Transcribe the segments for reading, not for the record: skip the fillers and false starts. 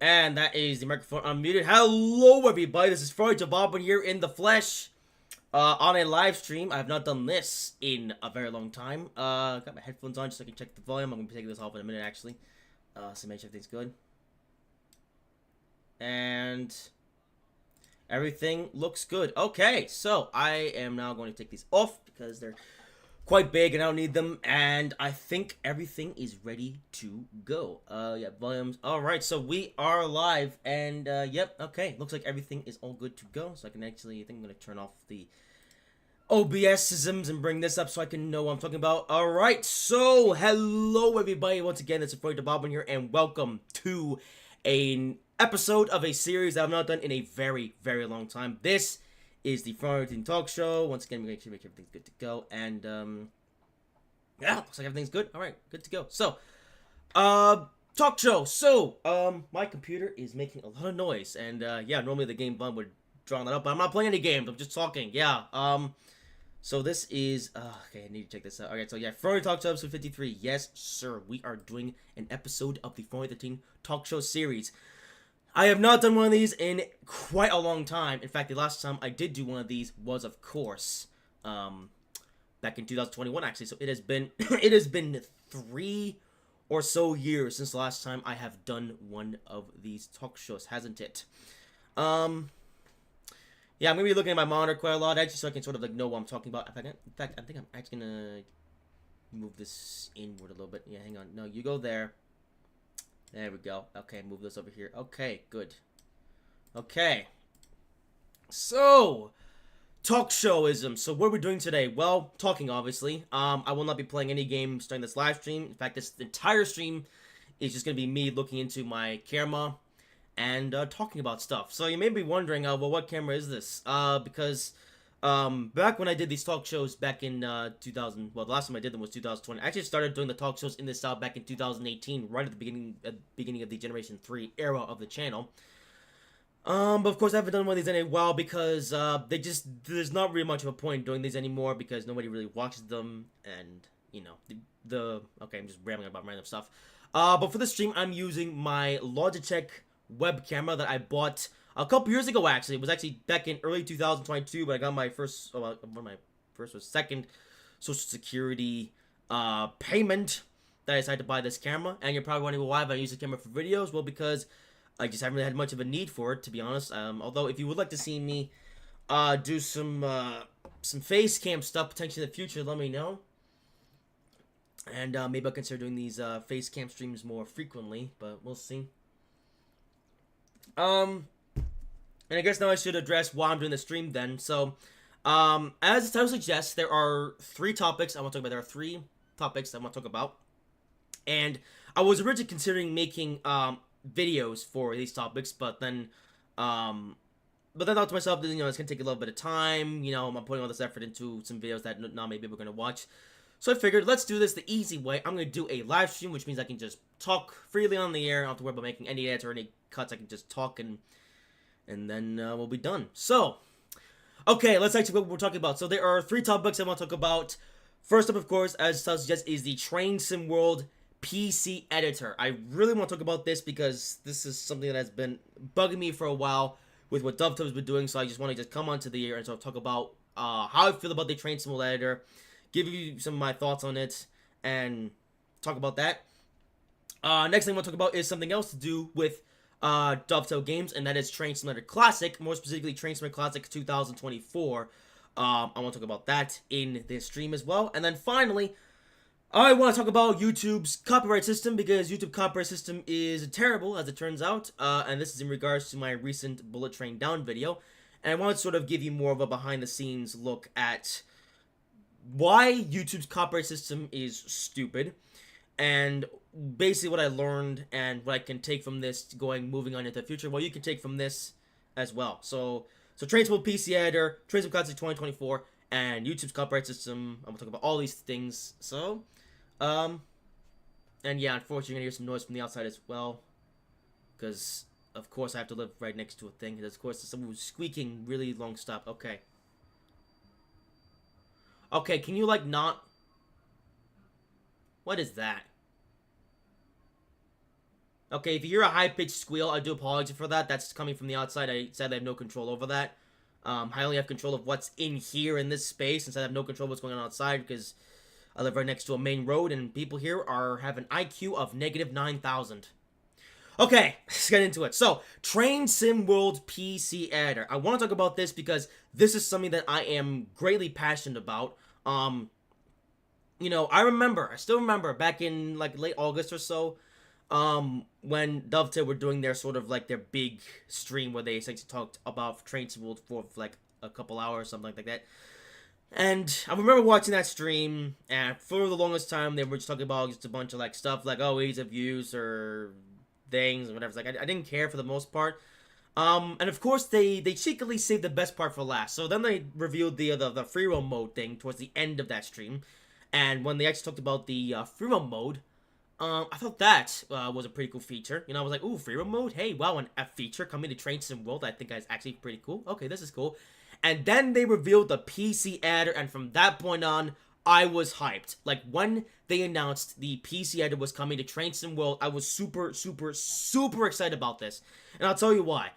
And that is the microphone unmuted. Hello, everybody. This is Frowny13 here in the flesh on a live stream. I have not done this in a very long time. Got my headphones on just so I can check the volume. I'm going to be taking this off in a minute, actually. So make sure everything's good. And everything looks good. Okay, so I am now going to take these off because they're quite big and I don't need them, and I think everything is ready to go. Yeah, volumes. Alright, so we are live, and yep, okay, looks like everything is all good to go, so I can actually, I think I'm gonna turn off the OBS-isms and bring this up so I can know what I'm talking about. Alright, so hello everybody, once again, it's Frowny13 here, and welcome to an episode of a series that I've not done in a very, very long time. This is the Frowny13 Talkshow. Once again, we're going to make sure everything's good to go. And, yeah, looks like everything's good. Alright, good to go. So, Talkshow. So, my computer is making a lot of noise. And, yeah, normally the game button would drown that up. But I'm not playing any games. I'm just talking. Yeah, so this is, okay, I need to check this out. Alright, so yeah, Frowny Talkshow episode 53. Yes, sir, we are doing an episode of the Frowny13 Talkshow series. I have not done one of these in quite a long time. In fact, the last time I did do one of these was, of course, back in 2021, actually. So it has been, it has been 3 or so years since the last time I have done one of these talk shows, hasn't it? Yeah, I'm gonna be looking at my monitor quite a lot, actually, so I can sort of like know what I'm talking about. In fact, I think I'm actually gonna move this inward a little bit. Yeah, hang on. No, you go there. There we go. Okay, move this over here. Okay, good. Okay. So, talk showism. So, what are we doing today? Well, talking, obviously. I will not be playing any games during this live stream. In fact, this entire stream is just going to be me looking into my camera and talking about stuff. So, you may be wondering, well, what camera is this? Because back when I did these talk shows back in 2000, well, the last time I did them was 2020. I actually started doing the talk shows in this style back in 2018, right at the beginning of the Generation 3 era of the channel. But of course I haven't done one of these in a while because there's not really much of a point in doing these anymore because nobody really watches them, and you know okay, I'm just rambling about random stuff. But for this stream I'm using my Logitech web camera that I bought a couple years ago. Actually, it was actually back in early 2022, but I got my first, one of my first or second Social Security payment that I decided to buy this camera. And you're probably wondering, well, why have I used the camera for videos? Well, because I just haven't really had much of a need for it, to be honest. Although, if you would like to see me do some face cam stuff potentially in the future, let me know. And maybe I'll consider doing these face cam streams more frequently, but we'll see. And I guess now I should address why I'm doing the stream then. So, as the title suggests, there are 3 topics I want to talk about. There are 3 topics I want to talk about. And I was originally considering making videos for these topics, but then I thought to myself, you know, it's going to take a little bit of time. You know, I'm putting all this effort into some videos that not many people are going to watch. So I figured, let's do this the easy way. I'm going to do a live stream, which means I can just talk freely on the air. I don't have to worry about making any edits or any cuts. I can just talk and then we'll be done. So, okay, let's actually what we're talking about. So there are 3 topics I want to talk about. First up, of course, as it suggests, is the Train Sim World PC editor. I really want to talk about this because this is something that has been bugging me for a while with what Dovetub's been doing. So I just want to come onto the air and sort of talk about how I feel about the Train Sim World editor, give you some of my thoughts on it, and talk about that. Next thing I want to talk about is something else to do with Dovetail Games, and that is Train Simulator Classic, more specifically Train Simulator Classic 2024. I want to talk about that in this stream as well. And then finally, I want to talk about YouTube's copyright system, because YouTube copyright system is terrible, as it turns out, and this is in regards to my recent Bullet Train Down video. And I want to sort of give you more of a behind-the-scenes look at why YouTube's copyright system is stupid, and basically what I learned and what I can take from this moving on into the future. Well, you can take from this as well. So Train Sim PC Editor, Train Sim Classic 2024, and YouTube's copyright system. I'm gonna talk about all these things. So, and yeah, unfortunately, you're gonna hear some noise from the outside as well, because of course I have to live right next to a thing. And of course, there's someone who's squeaking really long stop. Okay. Okay, can you like not? What is that? Okay, if you hear a high-pitched squeal, I do apologize for that. That's coming from the outside. I sadly have no control over that. I only have control of what's in here in this space, since I have no control of what's going on outside because I live right next to a main road, and people here have an IQ of negative 9,000. Okay, let's get into it. So, Train Sim World PC Editor. I want to talk about this because this is something that I am greatly passionate about. I still remember back in like late August or so, when Dovetail were doing their sort of like their big stream where they essentially talked about Train Sim World for like a couple hours, something like that. And I remember watching that stream, and for the longest time, they were just talking about just a bunch of like stuff like, oh, ease of use or things and whatever. It's like I didn't care for the most part. And of course they cheekily saved the best part for last. So then they revealed the free roam mode thing towards the end of that stream, and when they actually talked about the free roam mode, I thought that was a pretty cool feature. I was like, ooh, free roam mode? Hey, wow, a feature coming to Train Sim World I think is actually pretty cool. Okay, this is cool. And then they revealed the PC editor, and from that point on, I was hyped. Like, when they announced the PC editor was coming to Train Sim World, I was super, super, super excited about this. And I'll tell you why.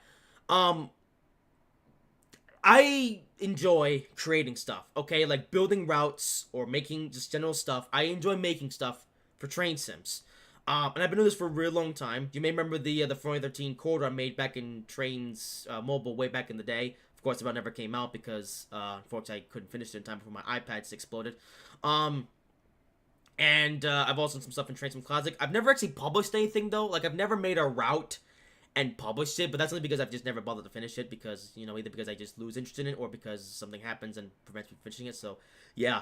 I enjoy creating stuff, okay? Like, building routes or making just general stuff. I enjoy making stuff for train sims. And I've been doing this for a really long time. You may remember the Frowny13 corridor I made back in Trains Mobile way back in the day. Of course, it never came out because, unfortunately, I couldn't finish it in time before my iPad exploded. And I've also done some stuff in Train Sim Classic. I've never actually published anything, though. Like, I've never made a route and published it, but that's only because I've just never bothered to finish it because, either because I just lose interest in it or because something happens and prevents me from finishing it, so, yeah.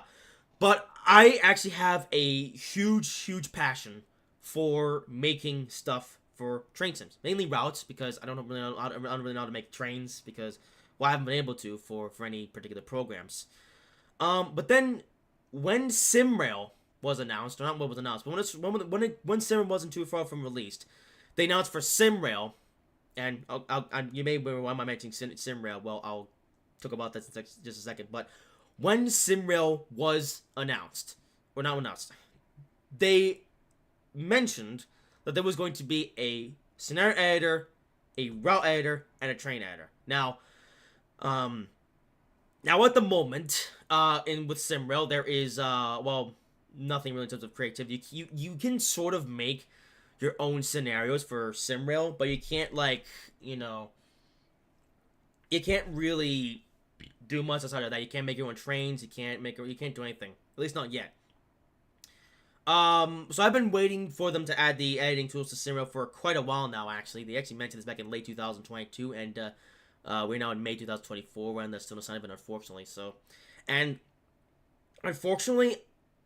But I actually have a huge, huge passion for making stuff for train sims. Mainly routes, because I don't really know how to make trains, because, well, I haven't been able to for any particular programs. But then, when SimRail was announced, or not what was announced, but when SimRail wasn't too far from released, they announced for SimRail, and you may wonder why am I mentioning SimRail. Well, I'll talk about that in just a second. But when SimRail was announced, or not announced, they mentioned that there was going to be a scenario editor, a route editor, and a train editor. Now at the moment, with SimRail, there is nothing really in terms of creativity. You can sort of make your own scenarios for SimRail, but you can't you can't really do much outside of that. You can't make your own trains. You can't do anything. At least not yet. So I've been waiting for them to add the editing tools to SimRail for quite a while now. Actually, they actually mentioned this back in late 2022, and we're now in May 2024. We're on the still no sign of it, unfortunately. And unfortunately,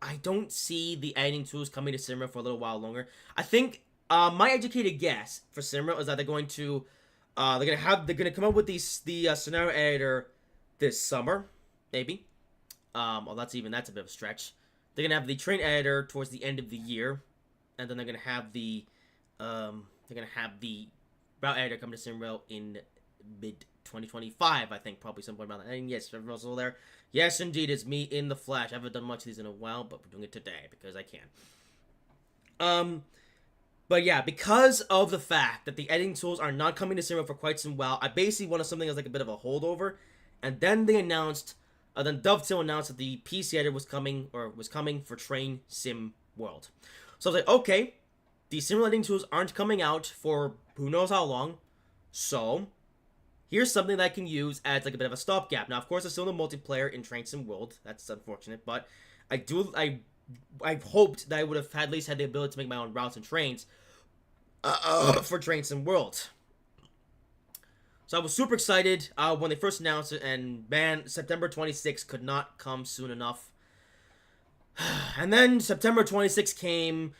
I don't see the editing tools coming to SimRail for a little while longer. I think my educated guess for SimRail is that they're going to come up with the scenario editor this summer, maybe. Well, that's a bit of a stretch. They're gonna have the train editor towards the end of the year, and then they're gonna have the route editor come to SimRail in mid 2025, I think, probably some point around that. And yes, everyone's still there. Yes, indeed, it's me in the flesh. I haven't done much of these in a while, but we're doing it today because I can. But yeah, because of the fact that the editing tools are not coming to SimRail for quite some while, I basically wanted something as like a bit of a holdover, and then they announced. Then Dovetail announced that the PC editor was coming for Train Sim World. So I was like, okay, the SimRail editing tools aren't coming out for who knows how long, so here's something that I can use as like a bit of a stopgap. Now, of course, there's still no multiplayer in Train Sim World. That's unfortunate, but I hoped that I would have at least had the ability to make my own routes and trains for Train Sim World. So I was super excited when they first announced it, and man, September 26th could not come soon enough. And then September 26th came,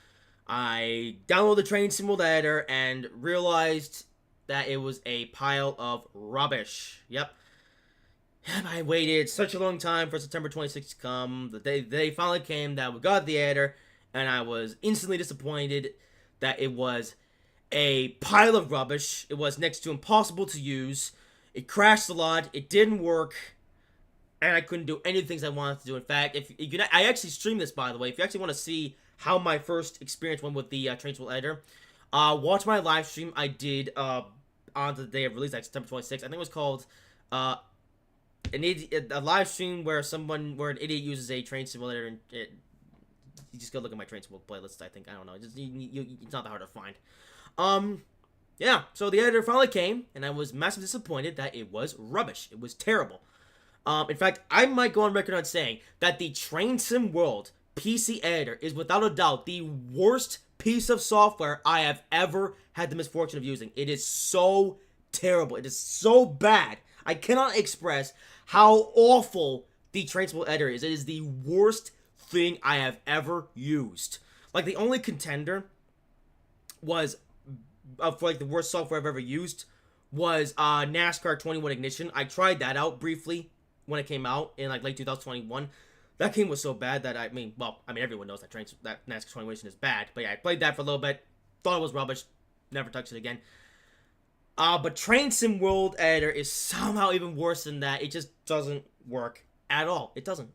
I downloaded the Train Sim World editor and realized that it was a pile of rubbish. Yep. And I waited such a long time for September 26th to come. The day finally came that we got the editor, and I was instantly disappointed that it was a pile of rubbish. It was next to impossible to use. It crashed a lot. It didn't work. And I couldn't do any things I wanted to do. In fact, I actually streamed this, by the way. If you actually want to see how my first experience went with the Train Sim World editor, Watch my live stream I did on the day of release, like September 26th. I think it was called uh a live stream where an idiot uses a train simulator, and you just go look at my train simulator playlist. I think, I don't know, just it's not that hard to find. Yeah, so the editor finally came, and I was massively disappointed that it was rubbish. It was terrible. In fact, I might go on record on saying that the Train Sim World PC editor is without a doubt the worst piece of software I have ever had the misfortune of using. It is so terrible. It is so bad. I cannot express how awful the Train Sim World editor is. It is the worst thing I have ever used. Like, the only contender was for like the worst software I've ever used was NASCAR 21 Ignition. I tried that out briefly when it came out in like late 2021. That game was so bad that everyone knows that NASCAR 21 Ignition is bad. But yeah, I played that for a little bit, thought it was rubbish, never touched it again. But Train Sim World Editor is somehow even worse than that. It just doesn't work at all. It doesn't.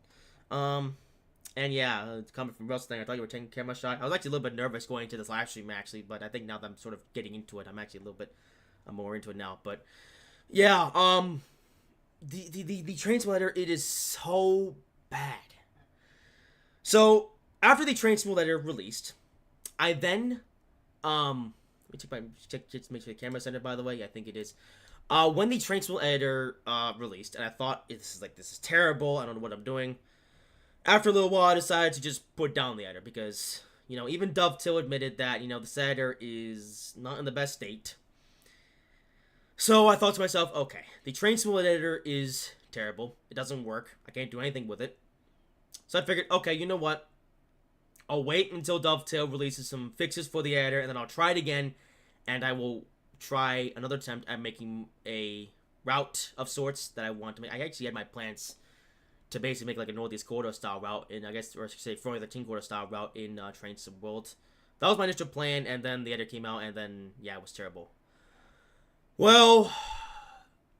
And yeah, coming from wrestling, I thought you were taking a camera shot. I was actually a little bit nervous going into this live stream, actually, but I think now that I'm sort of getting into it, I'm actually a little bit more into it now. But yeah, the Train Simulator, it is so bad. So after the Train Simulator released, I then let me check just make sure the camera's centered, by the way. I think it is. When the Train Simulator released, and I thought this is terrible. I don't know what I'm doing. After a little while, I decided to just put down the editor because, even Dovetail admitted that, this editor is not in the best state. So I thought to myself, okay, the Train Simulator editor is terrible. It doesn't work. I can't do anything with it. So I figured, okay, you know what? I'll wait until Dovetail releases some fixes for the editor, and then I'll try it again, and I will try another attempt at making a route of sorts that I want to make. I actually had my plans to basically make like a Northeast Corridor style route in, I guess, or I should say Frowny13 Corridor style route in Train Sim World. That was my initial plan, and then the editor came out, and then, yeah, it was terrible. Well,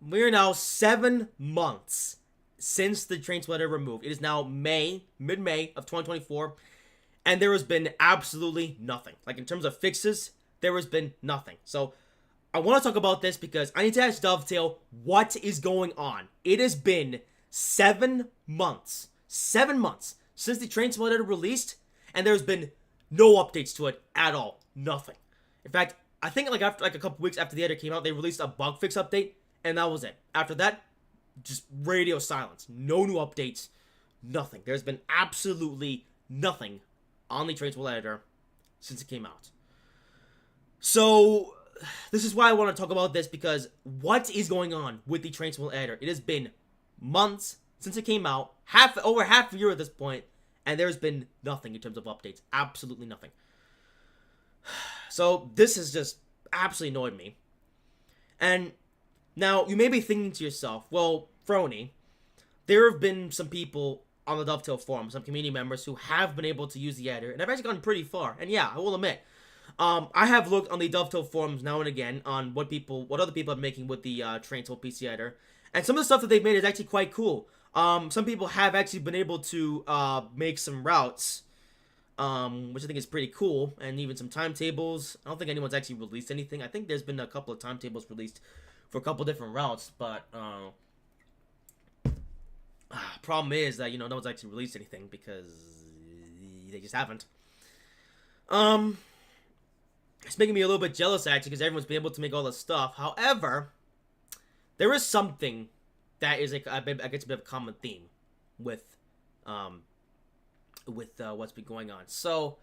we're now 7 months since the Train Sim editor removed. It is now mid-May of 2024, and there has been absolutely nothing. Like, in terms of fixes, there has been nothing. So, I want to talk about this because I need to ask Dovetail what is going on. It has been 7 months. 7 months since the Train Sim editor released, and there's been no updates to it at all. Nothing. In fact, I think after a couple weeks after the editor came out, they released a bug fix update, and that was it. After that, just radio silence. No new updates. Nothing. There's been absolutely nothing on the Train Sim editor since it came out. So, this is why I want to talk about this, because what is going on with the Train Sim editor? It has been months since it came out, over half a year at this point, and there's been nothing in terms of updates. Absolutely nothing. So this has just absolutely annoyed me. And now you may be thinking to yourself, well, Frowny, there have been some people on the Dovetail forum, some community members who have been able to use the editor, and I've actually gone pretty far. And yeah, I will admit, I have looked on the Dovetail forums now and again on what other people are making with the Train Sim PC editor. And some of the stuff that they've made is actually quite cool. Some people have actually been able to make some routes, which I think is pretty cool, and even some timetables. I don't think anyone's actually released anything. I think there's been a couple of timetables released for a couple different routes, but problem is that, no one's actually released anything because they just haven't. It's making me a little bit jealous, actually, because everyone's been able to make all this stuff. However, there is something that is I guess a bit of a common theme with what's been going on. So,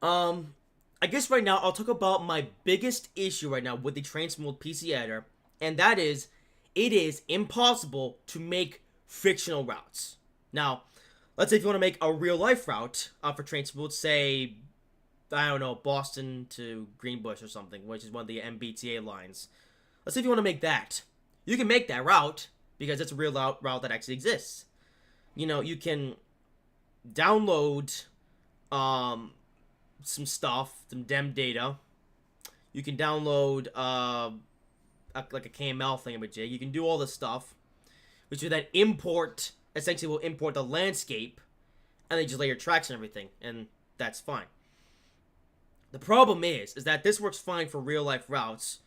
I guess right now I'll talk about my biggest issue right now with the Train Sim World PC editor, and that is, it is impossible to make fictional routes. Now, let's say if you want to make a real life route for Train Sim World, say, I don't know, Boston to Greenbush or something, which is one of the MBTA lines. Let's say if you want to make that. You can make that route, because it's a real route that actually exists. You can download some stuff, some dem data. You can download like a KML thingamajig. You can do all this stuff, which will then essentially will import the landscape, and then just lay your tracks and everything, and that's fine. The problem is that this works fine for real life routes.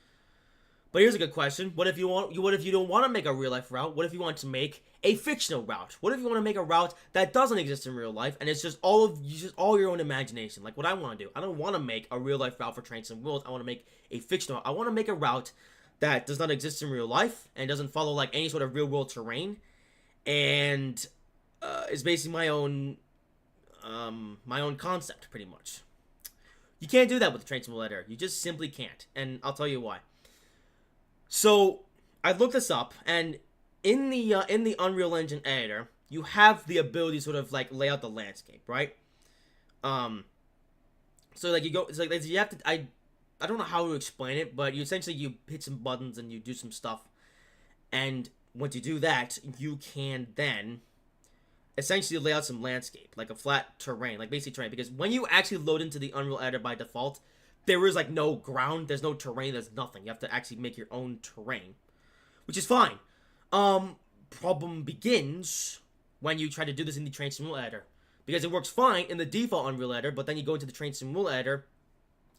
But here's a good question: what if you don't want to make a real life route? What if you want to make a fictional route? What if you want to make a route that doesn't exist in real life and it's just all your own imagination? Like what I want to do. I don't want to make a real life route for Trains and Worlds. I want to make a fictional. I want to make a route that does not exist in real life and doesn't follow like any sort of real world terrain, and is basically my own concept pretty much. You can't do that with the Train Simulator. You just simply can't, and I'll tell you why. So I looked this up, and in the Unreal Engine editor, you have the ability to sort of like lay out the landscape, right? So like it's like you have to. I don't know how to explain it, but you hit some buttons and you do some stuff, and once you do that, you can then essentially lay out some landscape, like a flat terrain, like basic terrain. Because when you actually load into the Unreal editor by default, there is like no ground, there's no terrain, there's nothing. You have to actually make your own terrain, which is fine. Problem begins when you try to do this in the Train Simulator, because it works fine in the default Unreal editor, but then you go into the Train Simulator,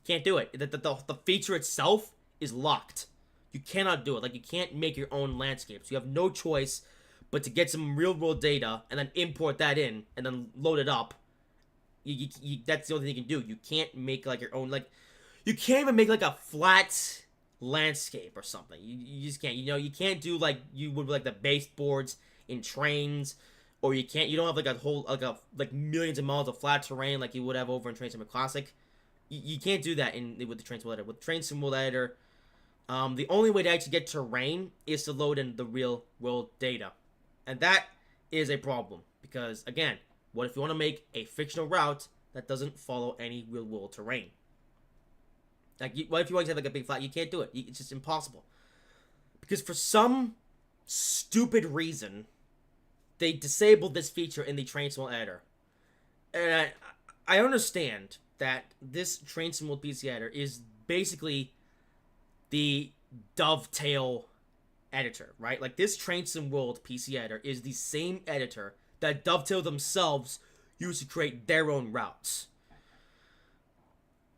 can't do it. The feature itself is locked. You cannot do it. Like, you can't make your own landscapes. You have no choice but to get some real world data and then import that in and then load it up. That's the only thing you can do. You can't make like your own, like, you can't even make like a flat landscape or something. You just can't. You can't do like you would with, like, the baseboards in trains, or you don't have like a whole like millions of miles of flat terrain like you would have over in Train Simulator Classic. You can't do that with the Train Simulator. With Train Simulator, the only way to actually get terrain is to load in the real world data. And that is a problem, because, again, what if you want to make a fictional route that doesn't follow any real world terrain? Like, what if you want to have like a big flat? You can't do it. It's just impossible. Because for some stupid reason, they disabled this feature in the Train Simulator editor. And I understand that this Train Simulator PC editor is basically the Dovetail editor, right? Like, this Train Sim World PC editor is the same editor that Dovetail themselves use to create their own routes.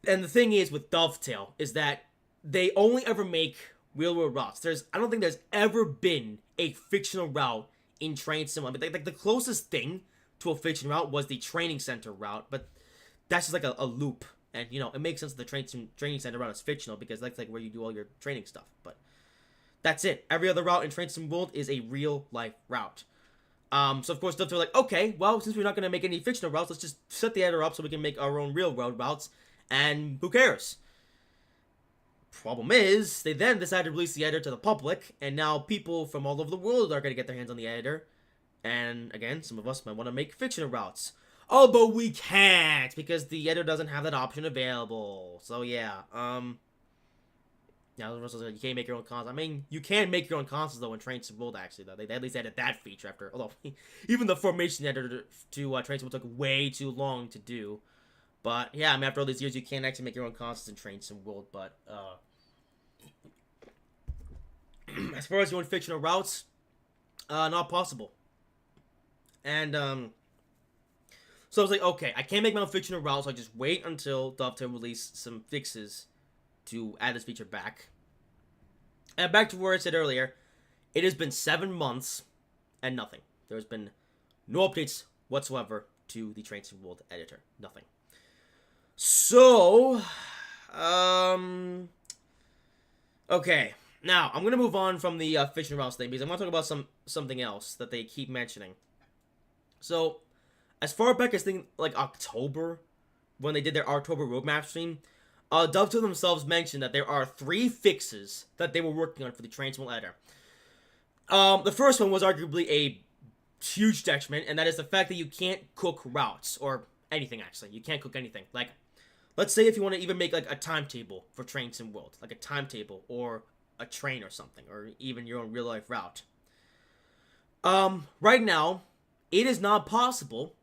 And the thing is with Dovetail is that they only ever make real world routes. I don't think there's ever been a fictional route in Train Sim. I mean, like the closest thing to a fictional route was the training center route, but that's just like a loop. And, it makes sense that the training center route is fictional because that's like where you do all your training stuff. But that's it. Every other route in Train Sim World is a real life route. So of course they're like, okay, well, since we're not going to make any fictional routes, let's just set the editor up so we can make our own real world routes, and who cares? Problem is, they then decided to release the editor to the public, and now people from all over the world are going to get their hands on the editor. And again, some of us might want to make fictional routes. Oh, but we can't, because the editor doesn't have that option available. So yeah, now you can't make your own consoles. I mean, you can make your own consoles though in Train Sim World, actually, though. They at least added that feature after, although even the formation editor to Train Sim World took way too long to do. But yeah, I mean, after all these years, you can actually make your own consoles in Train Sim World. But as far as your own fictional routes, not possible. And so I was like, okay, I can't make my own fictional routes, so I just wait until Dovetail release some fixes to add this feature back. And back to where I said earlier, it has been 7 months and nothing. There's been no updates whatsoever to the Train Sim World editor. Nothing. So, okay. Now, I'm going to move on from the fictional routes thing, because I want to talk about something else that they keep mentioning. So, as far back as like October, when they did their October roadmap stream, Dovetail themselves mentioned that there are 3 fixes that they were working on for the Train Sim editor. The first one was arguably a huge detriment, and that is the fact that you can't cook routes, or anything, actually. You can't cook anything. Like, let's say if you want to even make like a timetable for Train Sim World, like a timetable, or a train or something, or even your own real life route. Right now, it is not possible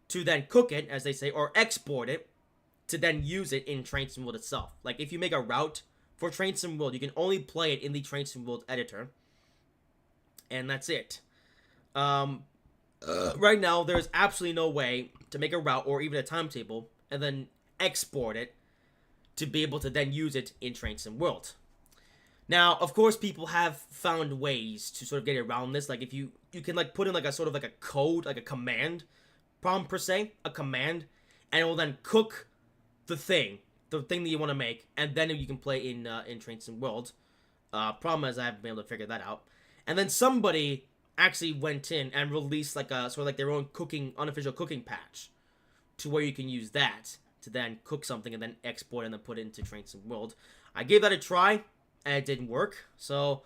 to then cook it, as they say, or export it, to then use it in Train Sim World itself. Like, if you make a route for Train Sim World, you can only play it in the Train Sim World editor. And that's it. Right now, there's absolutely no way to make a route or even a timetable and then export it to be able to then use it in Train Sim World. Now, of course, people have found ways to sort of get around this. Like, if you can, like, put in, like, a sort of, like, a code, like, a command prompt, per se, a command, and it will then cook the thing that you want to make, and then you can play in Train Sim World. Problem is, I haven't been able to figure that out. And then somebody actually went in and released, like, a sort of, like, their own unofficial cooking patch, to where you can use that to then cook something and then export and then put it into Train Sim World. I gave that a try, and it didn't work, so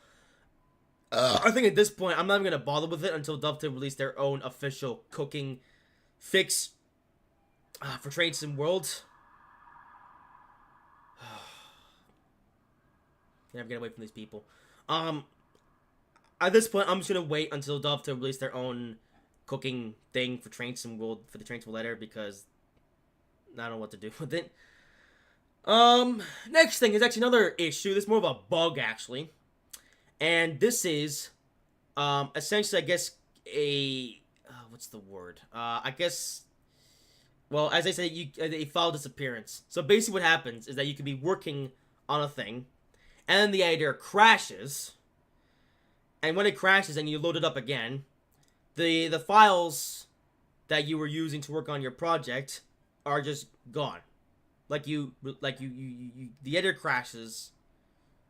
I think at this point, I'm not even going to bother with it until Dovetail release their own official cooking fix for Train Sim World. Never get away from these people. At this point, I'm just going to wait until Dovetail release their own cooking thing for Train Sim World, for the Train Sim World editor, because I don't know what to do with it. Next thing is actually another issue. This is more of a bug, actually. And this is, essentially, I guess, what's the word? I guess, well, as I said, a file disappearance. So basically what happens is that you could be working on a thing, and then the editor crashes, and when it crashes and you load it up again, the files that you were using to work on your project are just gone. The editor crashes,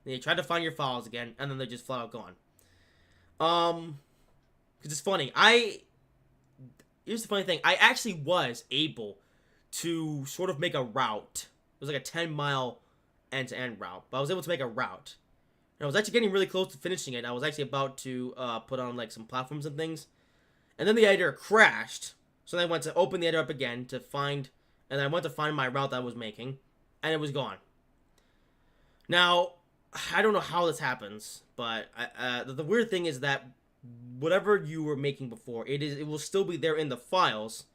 and you try to find your files again, and then they're just flat out gone. Because it's funny, here's the funny thing, I actually was able to sort of make a route. It was like a 10-mile end-to-end route, but I was able to make a route. And I was actually getting really close to finishing it. I was actually about to put on, like, some platforms and things. And then the editor crashed, so then I went to open the editor up again to find... And I went to find my route that I was making, and it was gone. Now, I don't know how this happens, but the weird thing is that whatever you were making before, it will still be there in the files.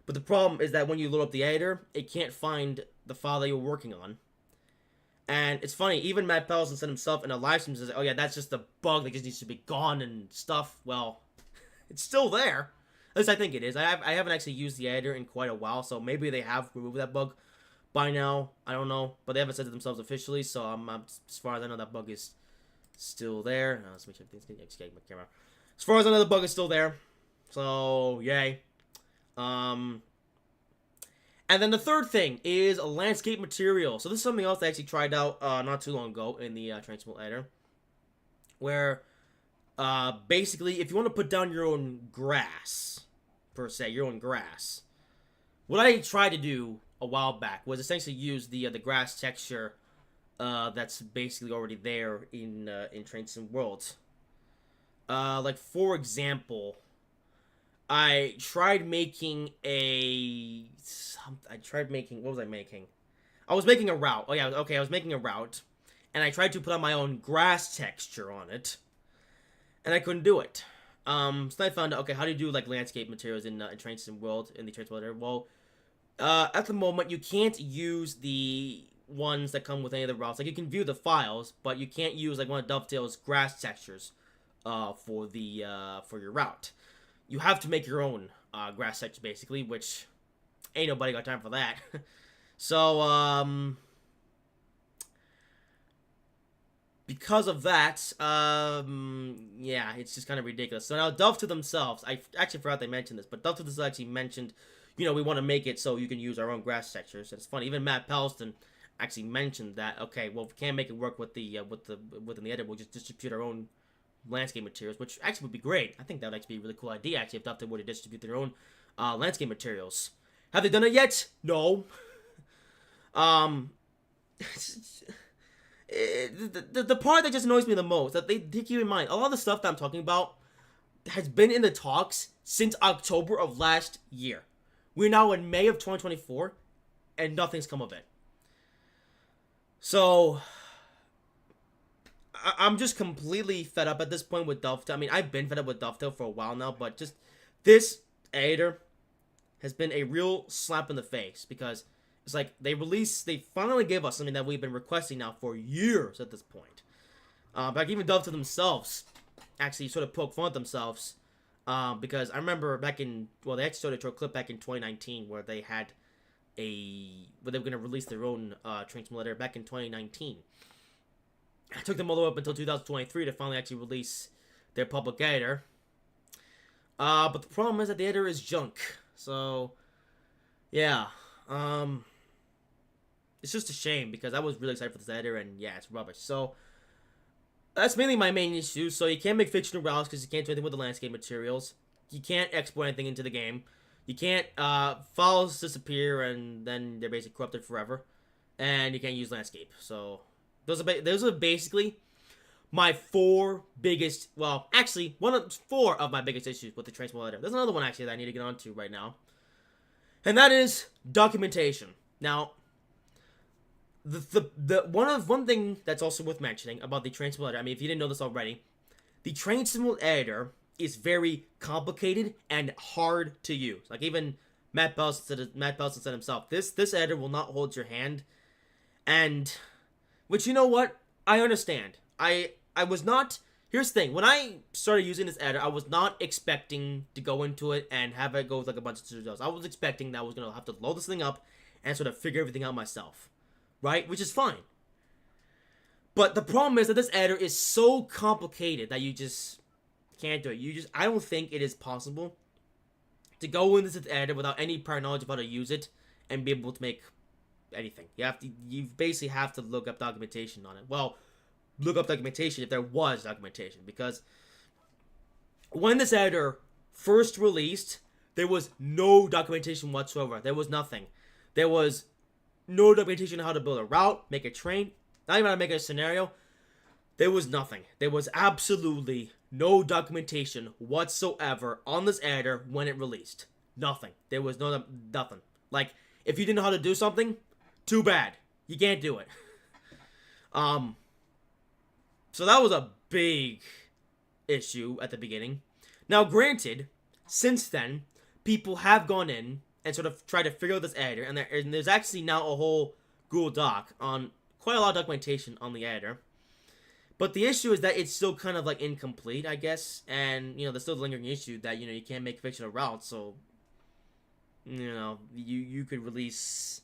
But the problem is that when you load up the editor, it can't find the file that you were working on. And it's funny, even Matt Pellison said himself in a live stream, says, "Oh yeah, that's just a bug that just needs to be gone and stuff." Well, it's still there. At least I think it is. I haven't actually used the editor in quite a while, so maybe they have removed that bug by now. I don't know, but they haven't said it themselves officially, so as far as I know, that bug is still there. Let's make sure everything's getting my camera. As far as I know, the bug is still there, so yay. And then the third thing is a landscape material. So this is something else I actually tried out not too long ago in the Train Sim editor, where basically, if you want to put down your own grass, per se, your own grass, what I tried to do a while back was essentially use the grass texture that's basically already there in Train Sim World. Like, for example, I tried making what was I making? I was making a route. Oh yeah, okay, I was making a route, and I tried to put on my own grass texture on it, and I couldn't do it. So I found out, okay, how do you do, like, landscape materials in Train Sim World, in the Train Sim editor? Well, at the moment, you can't use the ones that come with any of the routes. Like, you can view the files, but you can't use, like, one of Dovetail's grass textures for your route. You have to make your own grass texture, basically, which ain't nobody got time for that. So, because of that, yeah, it's just kind of ridiculous. So now Dovetail themselves, I actually forgot they mentioned this, but Dovetail has actually mentioned, you know, we want to make it so you can use our own grass textures. And it's funny, even Matt Pellison actually mentioned that, okay, well, if we can't make it work within the editor, we'll just distribute our own landscape materials, which actually would be great. I think that would actually be a really cool idea, actually, if Dovetail were to distribute their own landscape materials. Have they done it yet? No. The part that just annoys me the most, that they keep in mind, a lot of the stuff that I'm talking about has been in the talks since October of last year. We're now in May of 2024, and nothing's come of it. So, I'm just completely fed up at this point with Dovetail. I mean, I've been fed up with Dovetail for a while now, but just this editor has been a real slap in the face, because it's like they finally gave us something that we've been requesting now for years at this point. But even Dovetail themselves actually sort of poke fun at themselves, because I remember they actually showed a clip back in 2019 where they had where they were going to release their own Train Simulator back in 2019. It took them all the way up until 2023 to finally actually release their public editor. But the problem is that the editor is junk. So, yeah. It's just a shame because I was really excited for this editor, and yeah, it's rubbish. So, that's mainly my main issue. So, you can't make fictional routes because you can't do anything with the landscape materials. You can't export anything into the game. You can't, files disappear and then they're basically corrupted forever. And you can't use landscape. So, those are basically my four biggest, well, actually, four of my biggest issues with the Train Simulator. There's another one, actually, that I need to get onto right now. And that is documentation. Now, one thing that's also worth mentioning about the Train Simulator, I mean, if you didn't know this already, the Train Simulator editor is very complicated and hard to use. Like, even Matt Belson said himself, this editor will not hold your hand. And, which, you know what? I understand. I was not, here's the thing, when I started using this editor, I was not expecting to go into it and have it go with like a bunch of tutorials. I was expecting that I was going to have to load this thing up and sort of figure everything out myself. Right? Which is fine. But the problem is that this editor is so complicated that you just can't do it. I don't think it is possible to go into this editor without any prior knowledge of how to use it and be able to make anything. You basically have to look up documentation on it. Well, look up documentation if there was documentation, because when this editor first released, there was no documentation whatsoever. There was nothing. There was no documentation on how to build a route, make a train, not even how to make a scenario. There was nothing. There was absolutely no documentation whatsoever on this editor when it released. Nothing. There was nothing. Like, if you didn't know how to do something, too bad. You can't do it. So that was a big issue at the beginning. Now, granted, since then, people have gone in and sort of tried to figure out this editor, and there's actually now a whole Google Doc on quite a lot of documentation on the editor. But the issue is that it's still kind of like incomplete, I guess, and you know there's still the lingering issue that you can't make fictional routes, so you could release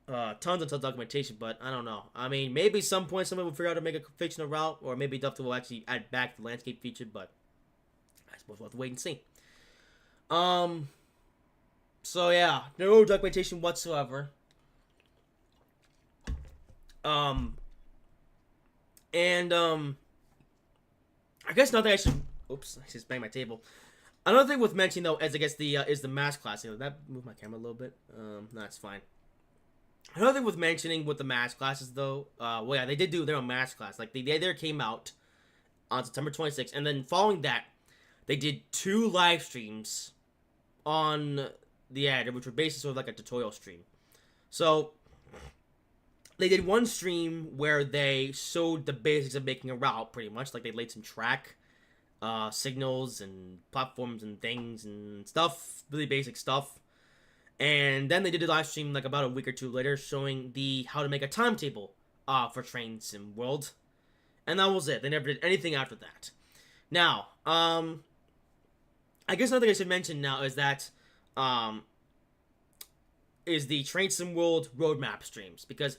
tons and tons of documentation, but I don't know. I mean, maybe some point someone will figure out how to make a fictional route, or maybe Dufter will actually add back the landscape feature, but I suppose we'll have to wait and see. So yeah, no documentation whatsoever. I guess nothing I should. Oops, I just banged my table. Another thing worth mentioning though, is I guess is the mask class. That move my camera a little bit. No, it's fine. Another thing worth mentioning with the mask classes though, well yeah, they did do their own mask class. Like the day there came out on September 26th, and then following that, they did 2 live streams on the editor, which were basically sort of like a tutorial stream. So they did one stream where they showed the basics of making a route, pretty much. Like they laid some track, signals and platforms and things and stuff, really basic stuff. And then they did a live stream like about a week or two later showing how to make a timetable for Train Sim World. And that was it. They never did anything after that. Now, I guess another thing I should mention now is that is the Train Sim World roadmap streams, because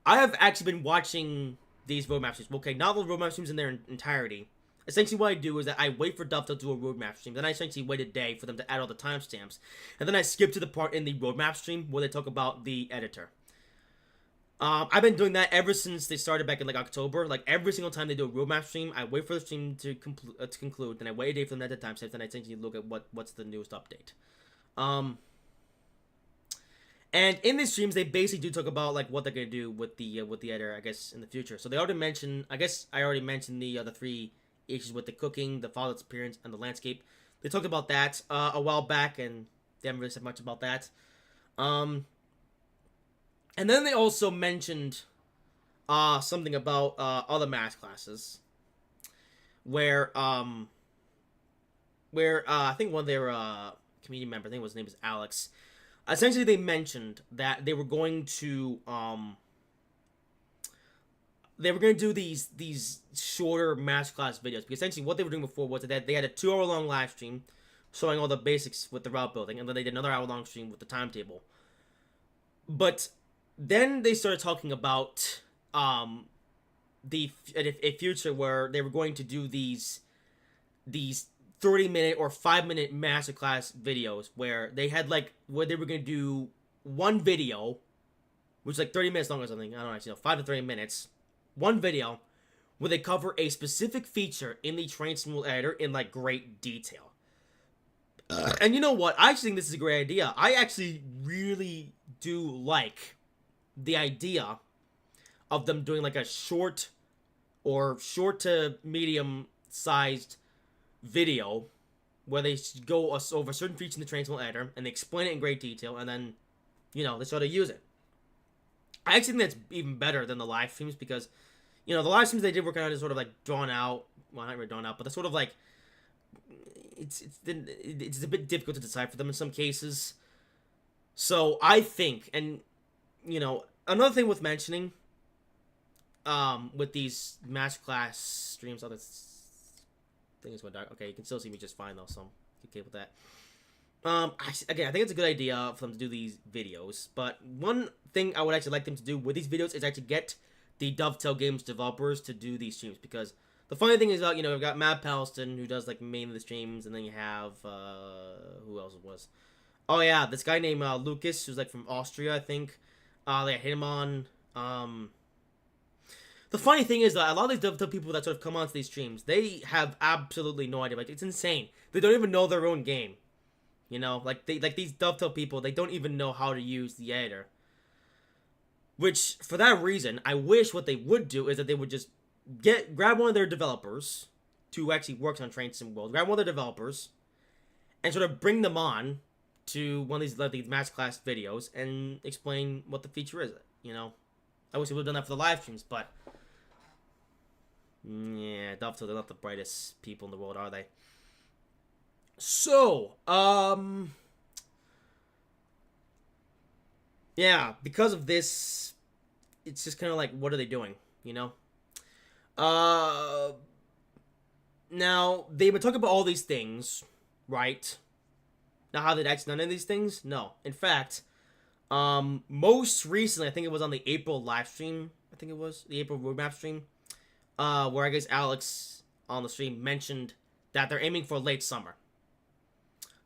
I have actually been watching these roadmap streams. Okay, not the roadmap streams in their entirety. Essentially what I do is that I wait for Duff to do a roadmap stream, then I essentially wait a day for them to add all the timestamps, and then I skip to the part in the roadmap stream where they talk about the editor. I've been doing that ever since they started back in like October. Like every single time they do a roadmap stream, I wait for the stream to conclude, then I wait a day for them to add the timestamps, then I essentially look at what's the newest update. And in these streams, they basically do talk about like what they're gonna do with the editor, I guess, in the future. So they already mentioned, I guess I already mentioned the 3 issues with the cooking, the file appearance, and the landscape. They talked about that a while back, and they haven't really said much about that. And then they also mentioned something about other math classes, where I think one of their community members, I think his name is Alex. Essentially, they mentioned that they were going to do these shorter masterclass videos, because essentially what they were doing before was that they had a 2-hour-long live stream showing all the basics with the route building, and then they did another hour-long stream with the timetable. But then they started talking about a future where they were going to do these 30-minute or 5-minute masterclass videos where they had like where they were going to do one video, which is like 30 minutes long or something. I don't know, 5 to 30 minutes. One video where they cover a specific feature in the Train Simulator in like great detail. And you know what? I actually think this is a great idea. I actually really do like the idea of them doing like a short to medium sized video where they go over certain features in the Train Simulator and they explain it in great detail, and then they sort of use it. I actually think that's even better than the live streams because the live streams they did were kind of sort of like drawn out. Well, not really drawn out, but they're sort of like it's a bit difficult to decipher them in some cases. So I think, and another thing worth mentioning, with these masterclass streams, this thing is going dark. Okay, you can still see me just fine though, so I'm okay with that. I think it's a good idea for them to do these videos, but one thing I would actually like them to do with these videos is actually get the Dovetail Games developers to do these streams, because the funny thing is that, we've got Matt Palston, who does, like, mainly the streams, and then you have, who else it was? Oh, yeah, this guy named, Lucas, who's, like, from Austria, I think. They hit him on, The funny thing is that a lot of these Dovetail people that sort of come onto these streams, they have absolutely no idea. Like, it's insane. They don't even know their own game. Like these Dovetail people, they don't even know how to use the editor. Which, for that reason, I wish what they would do is that they would just grab one of their developers to actually work on Train Sim World, grab one of their developers, and sort of bring them on to one of these masterclass videos and explain what the feature is. I wish they would have done that for the live streams, but yeah, Dovetail, they're not the brightest people in the world, are they? So, yeah, because of this, it's just kind of like, what are they doing, Now, they've been talking about all these things, right? Now, have they actually done any of these things? No. In fact, most recently, I think it was on the April live stream, the April roadmap stream, where I guess Alex on the stream mentioned that they're aiming for late summer.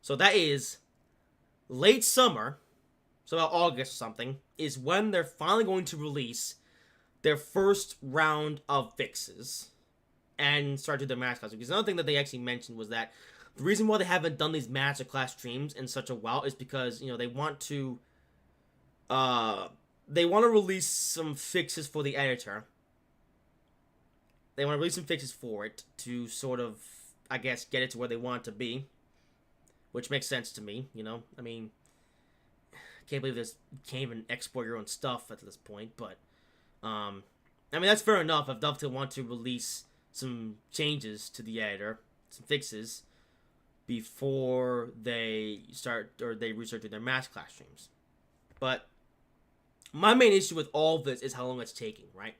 So that is late summer, so about August or something, is when they're finally going to release their first round of fixes and start to do their masterclass. Because another thing that they actually mentioned was that the reason why they haven't done these masterclass streams in such a while is because, they want to release some fixes for the editor. They want to release some fixes for it to sort of, I guess, get it to where they want it to be. Which makes sense to me, I mean, I can't believe you can't even export your own stuff at this point, but, I mean, that's fair enough if Dovetail want to release some changes to the editor, some fixes, before they start, or they restart doing their masterclass streams. But my main issue with all of this is how long it's taking, right?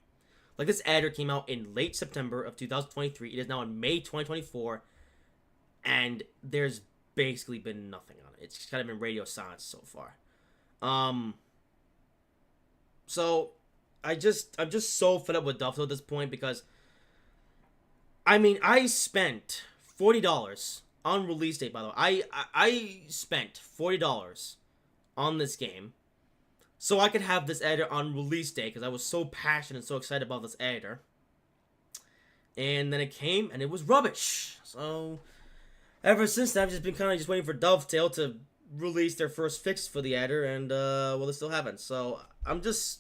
Like, this editor came out in late September of 2023. It is now in May 2024, and there's basically been nothing on it. It's just kind of been radio silence so far. So I'm just so fed up with Dovetail at this point, because I mean, I spent $40 on release date, by the way. I spent $40 on this game so I could have this editor on release day, because I was so passionate and so excited about this editor. And then it came and it was rubbish. So ever since then, I've just been kind of just waiting for Dovetail to release their first fix for the editor, and, well, they still haven't. So I'm just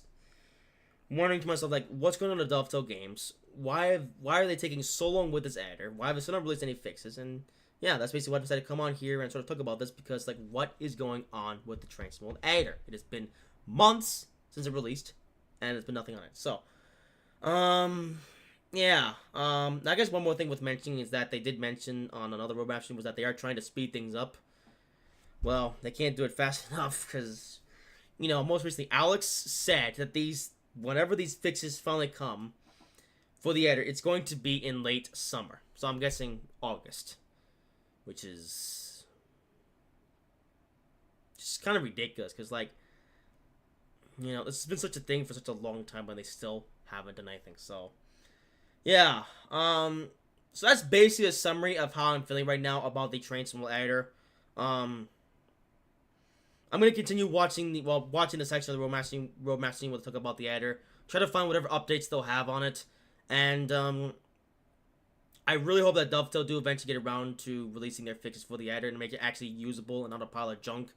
wondering to myself, like, what's going on with Dovetail Games? Why are they taking so long with this editor? Why have they still not released any fixes? And, yeah, that's basically why I decided to come on here and sort of talk about this, because, like, what is going on with the Train Sim World editor? It has been months since it released, and there's been nothing on it. So, yeah, I guess one more thing worth mentioning is that they did mention on another roadmap stream was that they are trying to speed things up. Well, they can't do it fast enough because, most recently Alex said that whenever these fixes finally come for the editor, it's going to be in late summer. So I'm guessing August, which is just kind of ridiculous because, like, You know, this has been such a thing for such a long time, but they still haven't done anything. So, yeah. So that's basically a summary of how I'm feeling right now about the Train Simulator. Um, I'm gonna continue watching the section of the roadmap scene. We'll talk about the editor. Try to find whatever updates they'll have on it, and I really hope that Dovetail do eventually get around to releasing their fixes for the editor and make it actually usable and not a pile of junk.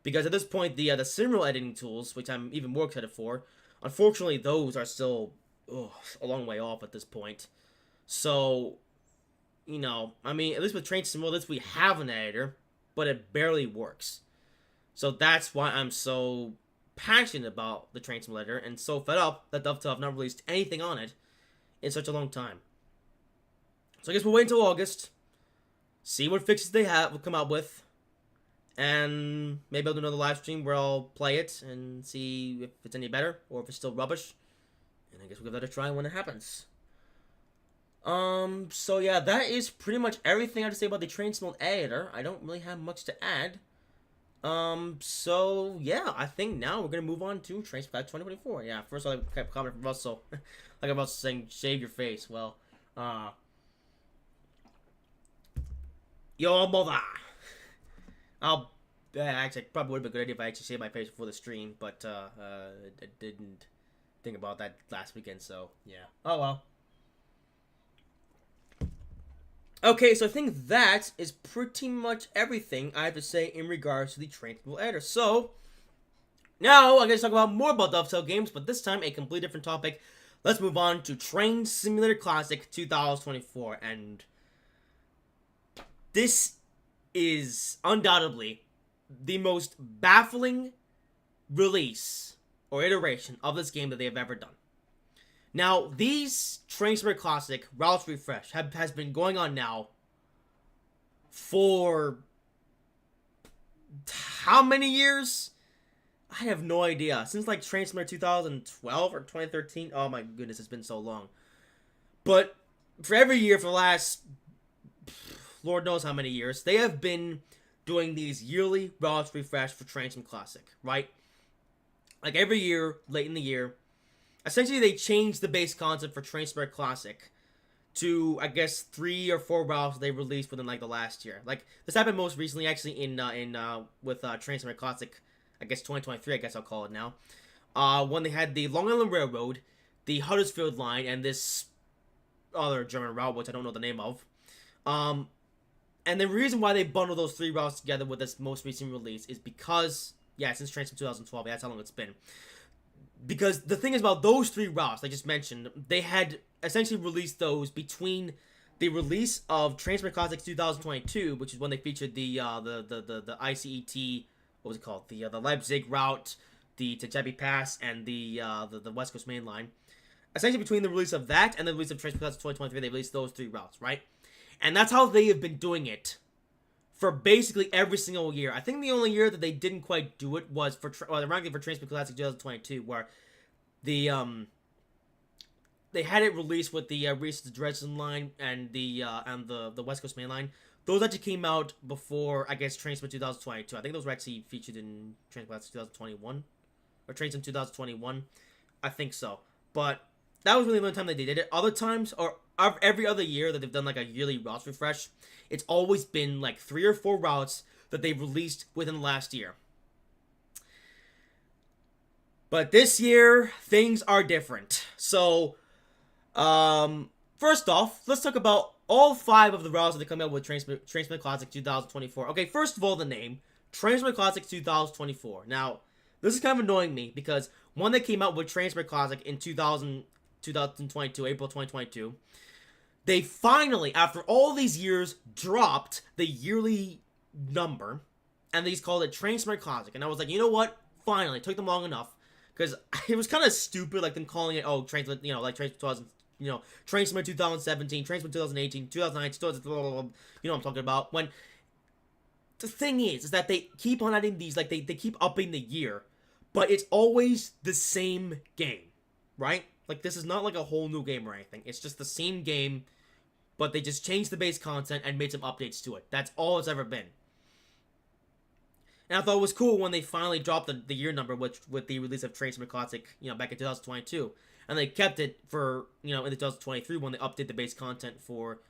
Because at this point, the Cinema editing tools, which I'm even more excited for, unfortunately, those are still a long way off at this point. So, you know, I mean, at least with Train Sim, at least we have an editor, but it barely works. So that's why I'm so passionate about the Train Simulator and so fed up that Dovetail have not released anything on it in such a long time. So I guess we'll wait until August, see what fixes they will come out with, and maybe I'll do another live stream where I'll play it and see if it's any better or if it's still rubbish. And I guess we'll give that a try when it happens. So yeah, that is pretty much everything I have to say about the Train Sim editor. I don't really have much to add. So yeah, I think now we're gonna move on to Train Sim 2024. Yeah, first I kept a comment from Russell, like about saying shave your face. Well, your mother. Actually, probably would have been a good idea if I actually shaved my face before the stream, but I didn't think about that last weekend. So yeah. Oh well. Okay, so I think that is pretty much everything I have to say in regards to the Train Sim editor. So, now I'm going to talk about more about Dovetail games, but this time a completely different topic. Let's move on to Train Simulator Classic 2024, and this is undoubtedly the most baffling release or iteration of this game that they have ever done. Now, these Train Simulator Classic Routes Refresh has been going on now for how many years? I have no idea. Since like Train Simulator 2012 or 2013. Oh my goodness, it's been so long. But for every year for the last Lord knows how many years, they have been doing these yearly Routes Refresh for Train Sim Classic, right? Like every year, late in the year, essentially, they changed the base concept for Train Simulator Classic to, I guess, 3 or 4 routes they released within like the last year. Like this happened most recently, actually, with Train Simulator Classic, I guess 2023. I guess I'll call it now. When they had the Long Island Railroad, the Huddersfield Line, and this other German route, which I don't know the name of. And the reason why they bundled those 3 routes together with this most recent release is because, yeah, since Train Sim 2012, that's how long it's been. Because the thing is about those 3 routes I just mentioned, they had essentially released those between the release of Train Sim Classic 2022, which is when they featured the ICET, what was it called? The Leipzig route, the Tejebi Pass, and the West Coast Main Line. Essentially between the release of that and the release of Train Sim Classic 2023, they released those 3 routes, right? And that's how they have been doing it for basically every single year. I think the only year that they didn't quite do it was ironically for Train Sim Classic 2022, where they had it released with the recent Dresden line and the West Coast Main Line. Those actually came out before, I guess, Train Sim 2022. I think those were actually featured in Train Sim Classic 2021 or Train Sim 2021. I think so, but that was really the only time that they did it. Other times, or every other year that they've done like a yearly routes refresh, it's always been like 3 or 4 routes that they've released within the last year. But this year, things are different. So, first off, let's talk about all 5 of the routes that they come out with Train Sim Classic 2024. Okay, first of all, the name, Train Sim Classic 2024. Now, this is kind of annoying me because when they came out with Train Sim Classic in 2022, April 2022, they finally, after all these years, dropped the yearly number, and they just called it Train Sim Classic. And I was like, you know what? Finally, it took them long enough. Because it was kind of stupid, like them calling it, Train Sim, like Train Sim 2000, Train Sim 2017, Train Sim 2018, 2019, 2000, blah, blah, blah, you know what I'm talking about. When the thing is that they keep on adding these, like they keep upping the year, but it's always the same game, right? Like this is not like a whole new game or anything. It's just the same game, but they just changed the base content and made some updates to it. That's all it's ever been. And I thought it was cool when they finally dropped the year number, which with the release of Tracer Classic, back in 2022, and they kept it for in 2023 when they updated the base content for,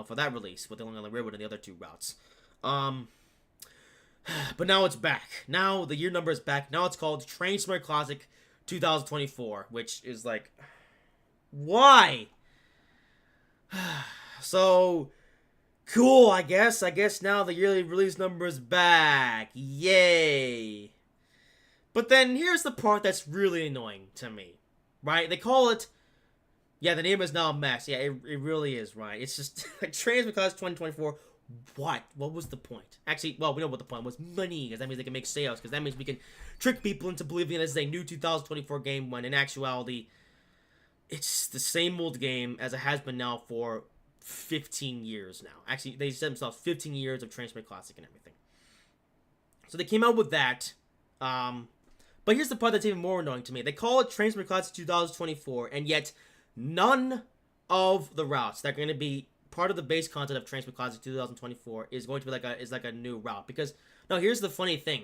for that release with the Long Island Railroad and the other 2 routes. But now it's back. Now the year number is back. Now it's called Train Simulator Classic 2024, which is like, why? So cool, I guess. I guess now the yearly release number is back. Yay. But then here's the part that's really annoying to me. Right? They call it... Yeah, the name is now a mess. Yeah, it really is, right? It's just like Train Simulator Classic 2024. What? What was the point? Actually, well, we know what the point was. Money, because that means they can make sales, because that means we can trick people into believing this is a new 2024 game, when in actuality, it's the same old game as it has been now for 15 years now. Actually, they said themselves 15 years of Train Simulator Classic and everything. So they came out with that. But here's the part that's even more annoying to me. They call it Train Simulator Classic 2024, and yet none of the routes that are going to be part of the base content of Train Simulator Classic 2024 is going to be like a new route. Because now here's the funny thing.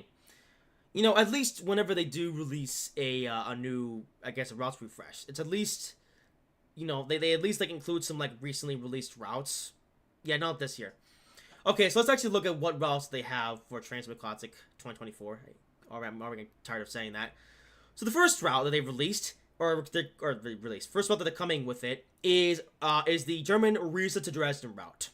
At least whenever they do release a new, I guess, a routes refresh, it's at least, they at least include some recently released routes. Yeah, not this year. Okay, so let's actually look at what routes they have for Train Simulator Classic 2024. I'm already tired of saying that. So the first route that they released, first route that they're coming with it is the German Riesa to Dresden route.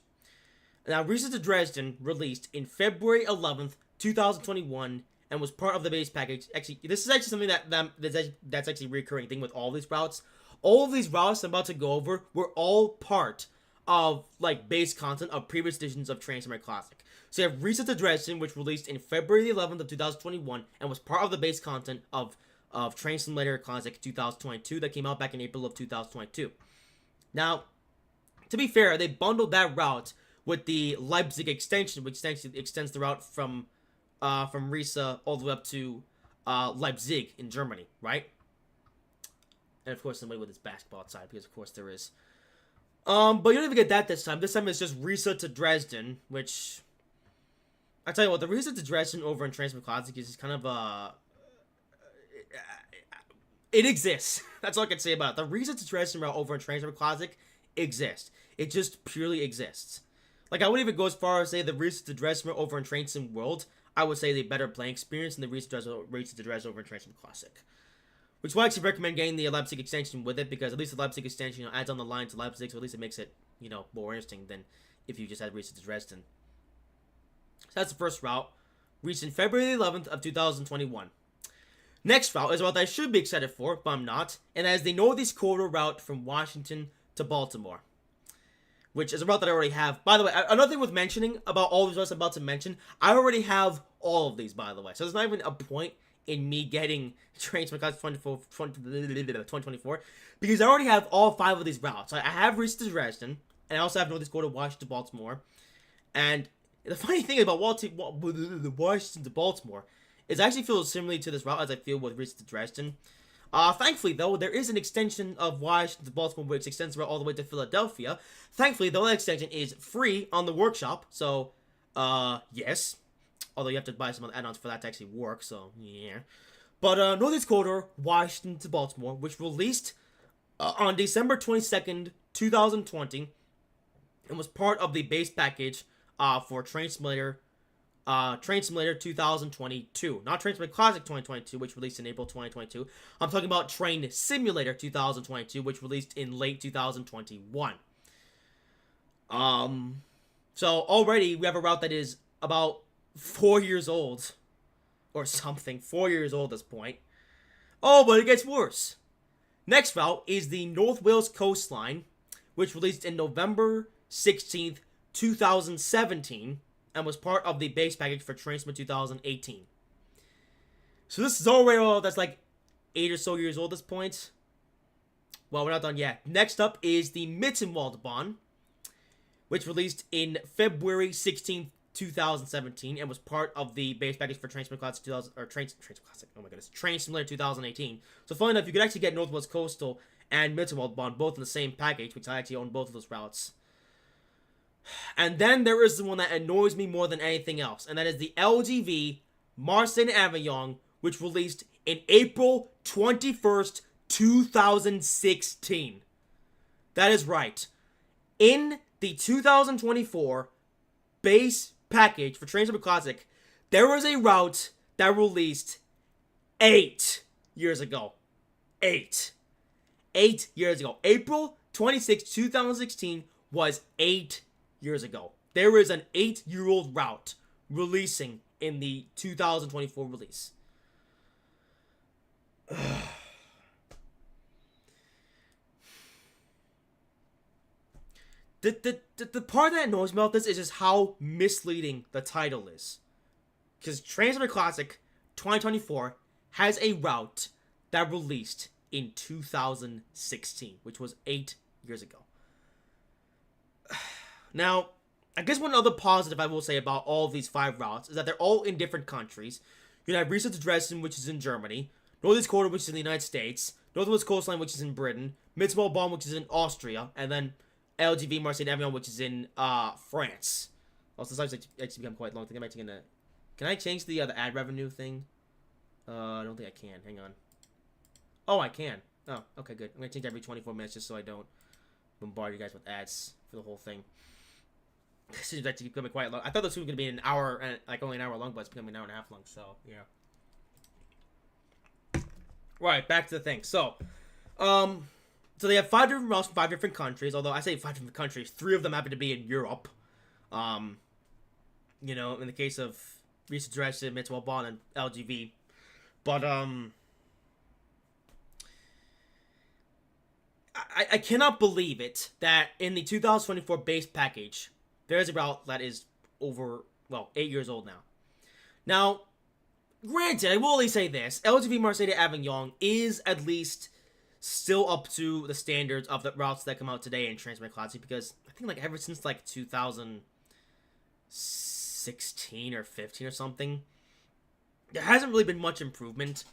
Now, Riesa to Dresden released in February 11th, 2021, and was part of the base package. Actually, this is actually something that's actually a recurring thing with all these routes. All of these routes I'm about to go over were all part of base content of previous editions of Train Simulator Classic. So you have Riesa to Dresden, which released in February 11th of 2021 and was part of the base content of Train Simulator Classic 2022 that came out back in April of 2022. Now, to be fair, they bundled that route with the Leipzig extension, which extends the route from Riesa all the way up to Leipzig in Germany, right? And of course, somebody with his basketball outside, because of course there is. But you don't even get that this time. This time it's just Riesa to Dresden, which I tell you what, the Riesa to Dresden over in Train Simulator Classic is kind of it exists. That's all I can say about it. The Riesa to Dresden route over in Train Simulator Classic exists. It just purely exists. I wouldn't even go as far as say the Riesa to Dresden route over in Train Sim World. I would say the better playing experience than the Riesa to Dresden over in Train Simulator Classic. Which would actually recommend getting the Leipzig extension with it, because at least the Leipzig extension adds on the line to Leipzig, so at least it makes it more interesting than if you just had Riesa to Dresden. So that's the first route, reached in February 11th of 2021. Next route is a route that I should be excited for, but I'm not, and that is the Northeast Corridor route from Washington to Baltimore, which is a route that I already have. By the way, another thing worth mentioning about all these routes I'm about to mention, I already have all of these, by the way, so there's not even a point in me getting Train Simulator 2024, because I already have all 5 of these routes. I have Riesa to Dresden, and I also have Northeast Corridor Washington to Baltimore, and the funny thing about Washington to Baltimore is I actually feel similarly to this route as I feel with Riesa to Dresden. Thankfully, though, there is an extension of Washington to Baltimore which extends the route all the way to Philadelphia. Thankfully, though, that extension is free on the workshop, so, yes. Although you have to buy some add-ons for that to actually work, so, yeah. But, Northeast Corridor, Washington to Baltimore, which released on December 22nd, 2020, and was part of the base package for Train Simulator 2022. Not Train Simulator Classic 2022, which released in April 2022. I'm talking about Train Simulator 2022, which released in late 2021. So already we have a route that is about 4 years old. Or something. 4 years old at this point. Oh, but it gets worse. Next route is the North Wales Coastline, which released in November 16th, 2017, and was part of the base package for Train Simulator 2018. So this is already all that's 8 or so years old at this point. Well, we're not done yet. Next up is the Mittenwaldbahn, which released in February 16th, 2017, and was part of the base package for Train Simulator Classic 2000, or Train Classic, oh my goodness, Train Simulator 2018. So funny enough, you could actually get North Wales Coastal and Mittenwaldbahn both in the same package, which I actually own both of those routes. And then there is the one that annoys me more than anything else, and that is the LGV Marseille Avignon, which released in April 21st, 2016. That is right. In the 2024 base package for Train Sim Classic, there was a route that released 8 years ago. 8 years ago. April 26, 2016 was 8 years ago. There is an 8-year-old route releasing in the 2024 release. The part that annoys me about this is just how misleading the title is. Because Train Sim Classic 2024 has a route that released in 2016, which was 8 years ago. Now, I guess one other positive I will say about all of these 5 routes is that they're all in different countries. You have Riesa to Dresden, which is in Germany, Northeast Corridor, which is in the United States, Northwest Coastline, which is in Britain, Midsmall Bomb, which is in Austria, and then LGV Marseille Avignon, which is in France. Also, this actually become quite long. I think I might take a... Can I change the ad revenue thing? I don't think I can. Hang on. Oh, I can. Oh, okay, good. I'm gonna change every 24 minutes just so I don't bombard you guys with ads for the whole thing. This is actually becoming quite long. I thought this was gonna be an hour, like only an hour long, but it's becoming an hour and a half long. So yeah. Right, back to the thing. So they have 5 different routes from 5 different countries. Although I say 5 different countries, 3 of them happen to be in Europe. You know, in the case of Riesa Dresden, Midsmall Bomb, and LGV. But I cannot believe it that in the 2024 base package, there is a route that is over, 8 years old now. Now, granted, I will only say this. LGV Marseille Avignon is at least still up to the standards of the routes that come out today in Train Sim Classic, because I think like ever since like 2016 or 15 or something, there hasn't really been much improvement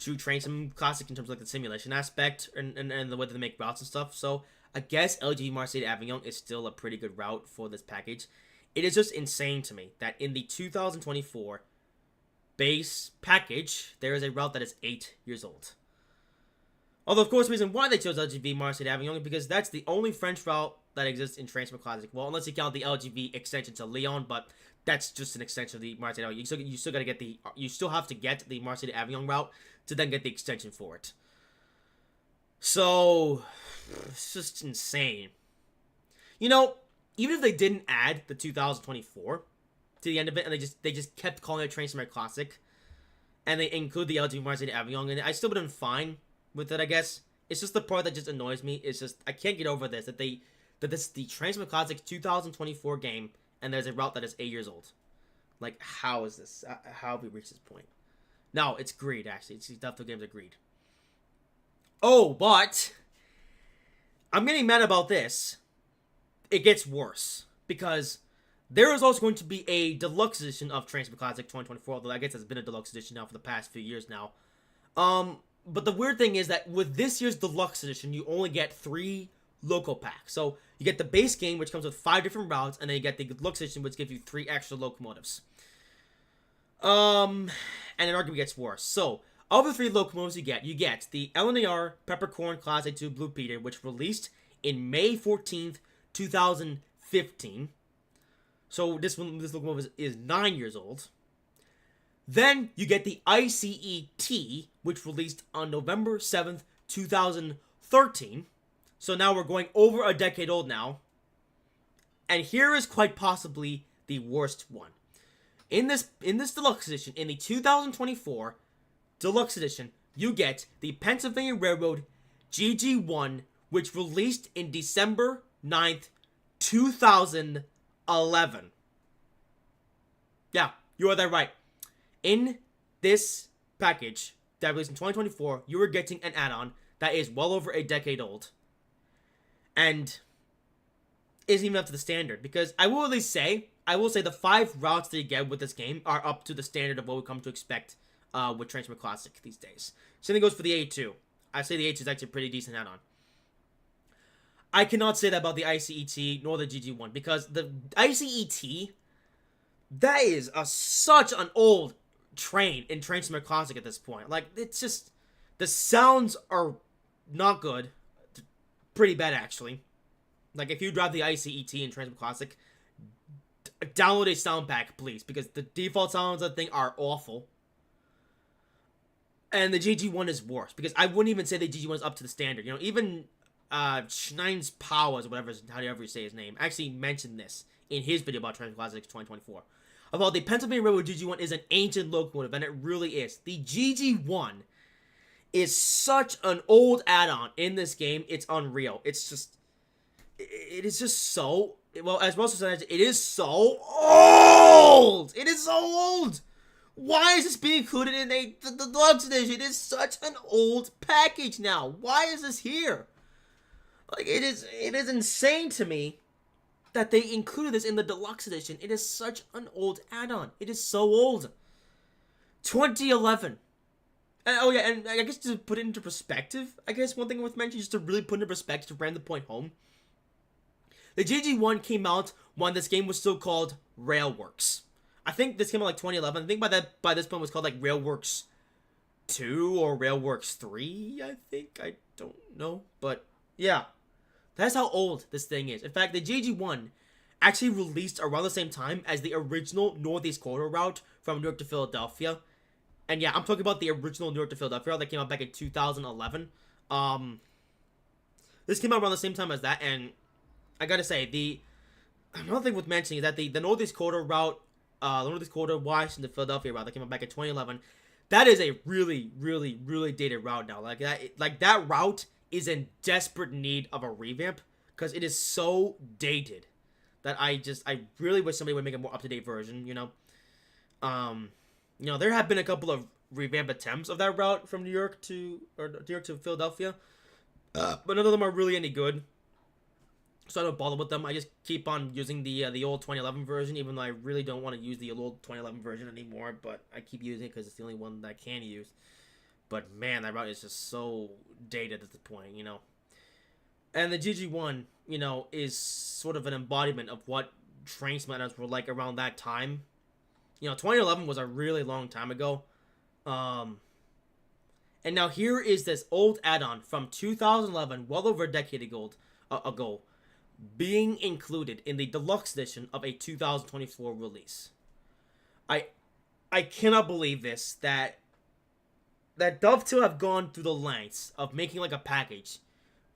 to Train Sim Classic in terms of like the simulation aspect and the way that they make routes and stuff. So I guess LGV Marseille Avignon is still a pretty good route for this package. It is just insane to me that in the 2024 base package, there is a route that is 8 years old. Although, of course, the reason why they chose LGV Marseille Avignon is because that's the only French route that exists in Train Sim Classic. Well, unless you count the LGV extension to Lyon, but that's just an extension of the Marseille Avignon. You still gotta get you still have to get the Marseille Avignon route to then get the extension for it. So it's just insane. You know, even if they didn't add the 2024 to the end of it, and they just kept calling it Train Sim Classic, and they include the LGV Marseille Avignon, and I still would have been fine with it, I guess. It's just the part that just annoys me. It's just I can't get over this that this is the Train Sim Classic 2024 game, and there's a route that is 8 years old. Like, how is this? How have we reached this point? No, it's greed, actually. It's Death Games are greed. Oh, but I'm getting mad about this. It gets worse, because there is also going to be a deluxe edition of Train Sim Classic 2024, although I guess it's been a deluxe edition now for the past few years now. But the weird thing is that with this year's deluxe edition, you only get 3 local packs. So you get the base game, which comes with 5 different routes, and then you get the deluxe edition, which gives you 3 extra locomotives. And it arguably gets worse. So of the 3 locomotives you get the LNAR Peppercorn Class A2 Blue Peter, which released in May 14th, 2015. So this locomotive is 9 years old. Then you get the ICET, which released on November 7th, 2013. So now we're going over a decade old now. And here is quite possibly the worst one. In this deluxe edition, in the 2024 deluxe edition, you get the Pennsylvania Railroad GG1, which released in December 9th, 2011. Yeah, you are that right. In this package that released in 2024, you are getting an add-on that is well over a decade old. And isn't even up to the standard. Because I will say the 5 routes that you get with this game are up to the standard of what we come to expect with Train Sim Classic these days. Same thing goes for the A2. I say the A2 is actually a pretty decent add-on. I cannot say that about the ICET nor the GG1, because the ICET, that is such an old train in Train Sim Classic at this point. Like, it's just, the sounds are not good. Pretty bad, actually. Like, if you drive the ICET in Train Sim Classic, download a sound pack, please, because the default sounds of the thing are awful. And the GG1 is worse, because I wouldn't even say the GG1 is up to the standard. You know, even Schneins Powers, whatever, however you say his name, actually mentioned this in his video about Train Sim Classic 2024. About the Pennsylvania Railroad GG1 is an ancient locomotive, and it really is. The GG1 is such an old add-on in this game, it's unreal. It's just, it is just so, well, as most of it is so old! It is so old! Why is this being included in the deluxe edition? It is such an old package now. Why is this here? Like, it is insane to me that they included this in the deluxe edition. It is such an old add-on. It is so old. 2011. Oh yeah, and I guess to put it into perspective, I guess one thing worth mentioning, just to really put into perspective, to bring the point home. The GG1 came out when this game was still called Railworks. I think this came out like 2011. I think by this point it was called like Railworks 2 or Railworks 3, I think. I don't know. But yeah, that's how old this thing is. In fact, the GG1 actually released around the same time as the original Northeast Corridor route from New York to Philadelphia. And yeah, I'm talking about the original New York to Philadelphia route that came out back in 2011. This came out around the same time as that, and I gotta say, another thing worth mentioning is that the Northeast Corridor route, the Northeast Corridor Washington to Philadelphia route that came out back in 2011, that is a really, really, really dated route now. Like that route is in desperate need of a revamp, because it is so dated that I really wish somebody would make a more up-to-date version, you know. You know, there have been a couple of revamp attempts of that route from New York to Philadelphia, but none of them are really any good. So I don't bother with them. I just keep on using the old 2011 version, even though I really don't want to use the old 2011 version anymore. But I keep using it because it's the only one that I can use. But man, that route is just so dated at this point, you know. And the GG1, you know, is sort of an embodiment of what train smatters were like around that time. You know, 2011 was a really long time ago. And now here is this old add-on from 2011, well over a decade ago, being included in the deluxe edition of a 2024 release. I cannot believe this, that Dovetail have gone through the lengths of making like a package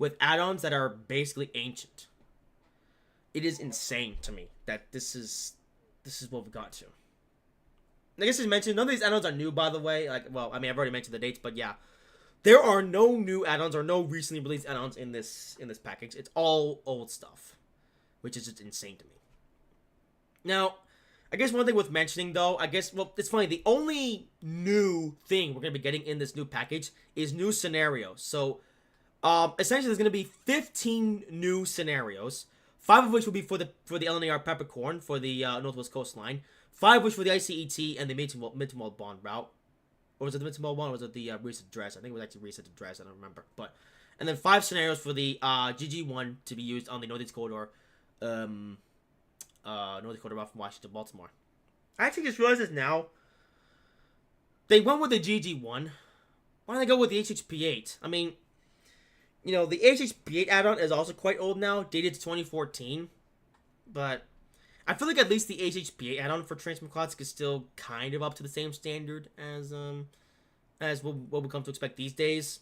with add-ons that are basically ancient. It is insane to me that this is what we've got to. I guess as mentioned, none of these add-ons are new, by the way. Like, well, I mean, I've already mentioned the dates, but yeah. There are no new add-ons or no recently released add-ons in this package. It's all old stuff, which is just insane to me. Now, I guess one thing worth mentioning, though, well, it's funny. The only new thing we're going to be getting in this new package is new scenarios. So, essentially, there's going to be 15 new scenarios, 5 of which will be for the LNAR Peppercorn for the Northwest Coastline, 5 of which for the ICET and the Minton Bond route. Or was it the Minton Bond one, or was it the Reset Address? I think it was actually Reset Address, I don't remember. And then 5 scenarios for the GG1 to be used on the Northeast Corridor, Northeast Corridor route from Washington to Baltimore. I actually just realized this now. They went with the GG1. Why don't they go with the HHP8? I mean, you know, the HHP8 add-on is also quite old now, dated to 2014. But I feel like at least the HHP8 add-on for Train Sim Classic is still kind of up to the same standard as what we come to expect these days.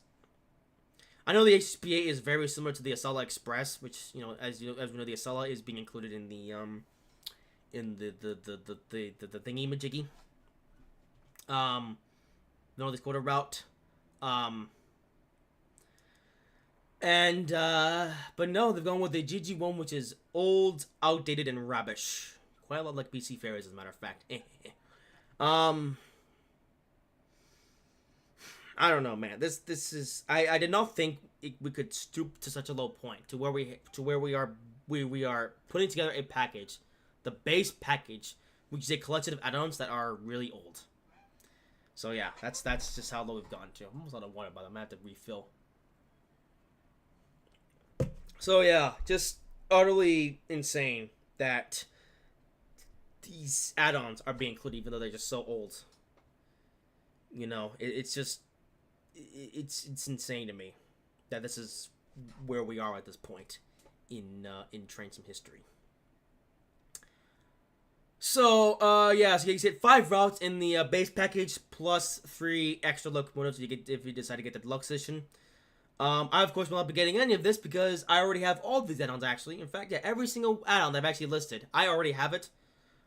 I know the HHP8 is very similar to the Acela Express, which, you know, as we know, the Acela is being included in the thingy majiggy. Northeast Corridor route. But no, they've gone with the GG1, which is old, outdated, and rubbish. Quite a lot like BC Ferries, as a matter of fact. I don't know, man. This is I did not think we could stoop to such a low point to where we are putting together a package, the base package, which is a collection of add-ons that are really old. So yeah, that's just how low we've gone to. I'm almost out of water, but I'm gonna have to refill. So yeah, just utterly insane that these add-ons are being included, even though they're just so old. You know, it's just it's insane to me that this is where we are at this point in Train Sim history. So, yeah, so you get 5 routes in the base package plus 3 extra locomotives you get if you decide to get the deluxe edition. I, of course, will not be getting any of this because I already have all these add-ons, actually. In fact, yeah, every single add-on that I've actually listed, I already have it.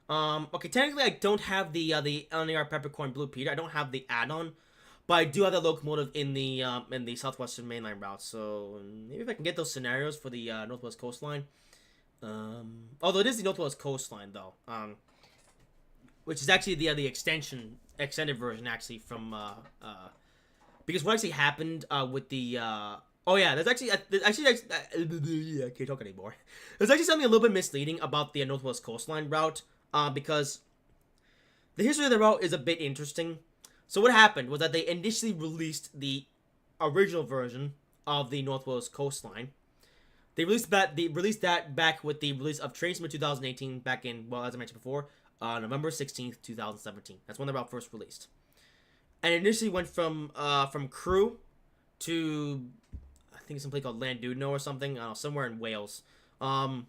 Okay, technically, I don't have the NAR Peppercorn Blue Peter. I don't have the add-on, but I do have that locomotive in the Southwestern Mainline route. So, maybe if I can get those scenarios for the Northwest Coastline. Although it is the Northwest Coastline, though. Which is actually the extended version, actually, from, because what actually happened with the oh yeah, there's actually I can't talk anymore. There's actually something a little bit misleading about the Northwest Coastline route, because the history of the route is a bit interesting. So what happened was that they initially released the original version of the Northwest Coastline. They released that back with the release of Train Sim 2018 back in, well, as I mentioned before, November 16th, 2017. That's when the route first released. And it initially went from Crewe to, I think it's some place called Llandudno or something, I don't know, somewhere in Wales. And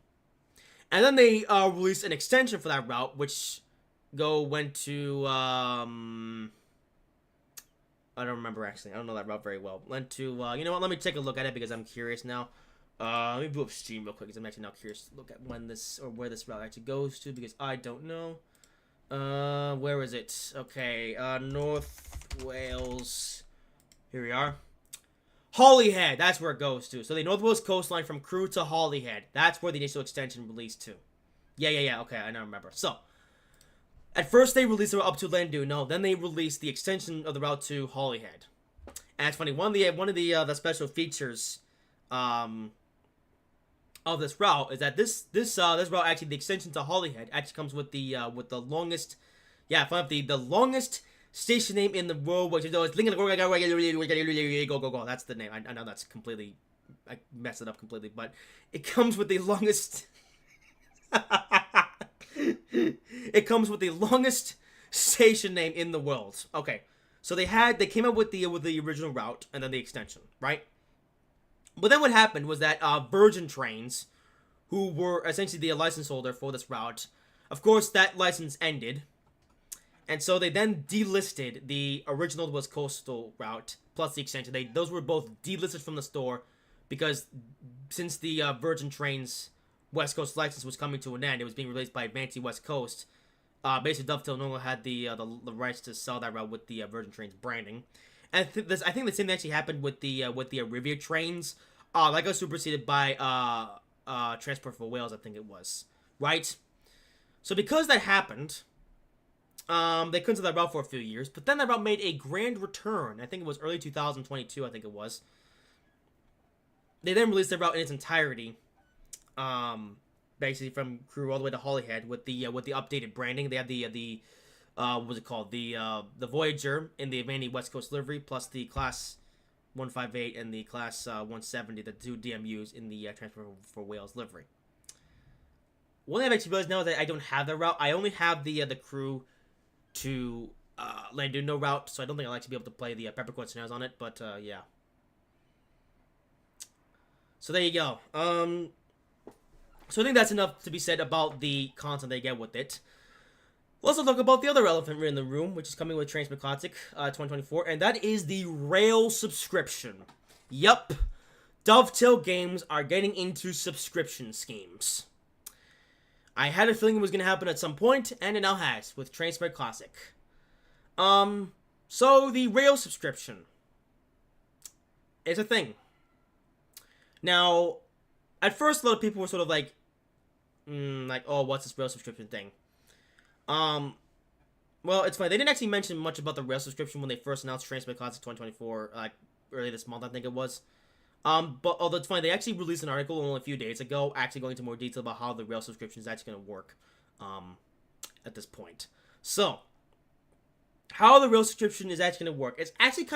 then they released an extension for that route, which went to, I don't remember actually. I don't know that route very well. Went to, you know what? Let me take a look at it because I'm curious now. Let me boot up Steam real quick because I'm actually now curious to look at when this or where this route actually goes to because I don't know. Where is it? Okay, North Wales. Here we are. Holyhead, that's where it goes to. So the Northwest Coastline from Crewe to Holyhead. That's where the initial extension released to. Yeah. Okay, I now remember. So, at first they released it up to Llandudno. Then they released the extension of the route to Holyhead. And it's funny. One of the special features, of this route is that this route actually the extension to Holyhead actually comes with the longest, the longest station name in the world, which is always Lincoln. Go. That's the name. I know that's completely, I messed it up completely, but it comes with the longest. It comes with the longest station name in the world. Okay, so they came up with the original route and then the extension, right? But then what happened was that Virgin Trains, who were essentially the license holder for this route, of course that license ended. And so they then delisted the original West Coastal route plus the extension. Those were both delisted from the store because since the Virgin Trains West Coast license was coming to an end, it was being replaced by Vancy West Coast. Basically, Dovetail no longer had the rights to sell that route with the Virgin Trains branding. And I think the same thing actually happened with the Arrivia trains. That got superseded by Transport for Wales, I think it was. Right? So because that happened, they couldn't sell that route for a few years. But then that route made a grand return. I think it was early 2022, I think it was. They then released the route in its entirety. Basically from Crewe all the way to Holyhead with the updated branding. They had the what was it called? The Voyager in the Vandy West Coast livery, plus the Class 158 and the Class 170, the two DMUs in the Transport for Wales livery. One thing I've actually realized now is that I don't have that route. I only have the Crewe to Llandudno route, so I don't think I'll actually be able to play the Peppercorn scenarios on it, but yeah. So there you go. So I think that's enough to be said about the content they get with it. Let's also talk about the other elephant in the room, which is coming with Train Sim Classic 2024, and that is the rail subscription. Yup, Dovetail Games are getting into subscription schemes. I had a feeling it was going to happen at some point, and it now has, with Train Sim Classic. So the rail subscription is a thing. Now, at first, a lot of people were sort of like, oh, what's this rail subscription thing? Well, it's funny. They didn't actually mention much about the rail subscription when they first announced Train Sim Classic 2024, early this month, I think it was. But although it's funny, they actually released an article only a few days ago, actually going into more detail about how the rail subscription is actually going to work, at this point. So, how the rail subscription is actually going to work? It's actually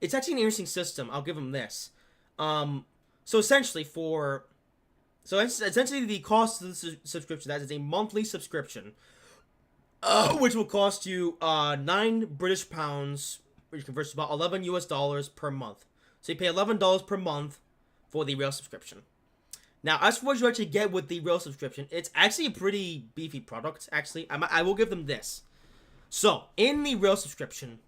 it's actually an interesting system. I'll give them this. So essentially the cost of the subscription, that is a monthly subscription, which will cost you 9 British pounds, which converts to about 11 US dollars per month. So you pay $11 per month for the rail subscription. Now, as for what you actually get with the rail subscription, it's actually a pretty beefy product. Actually, I will give them this. So in the rail subscription,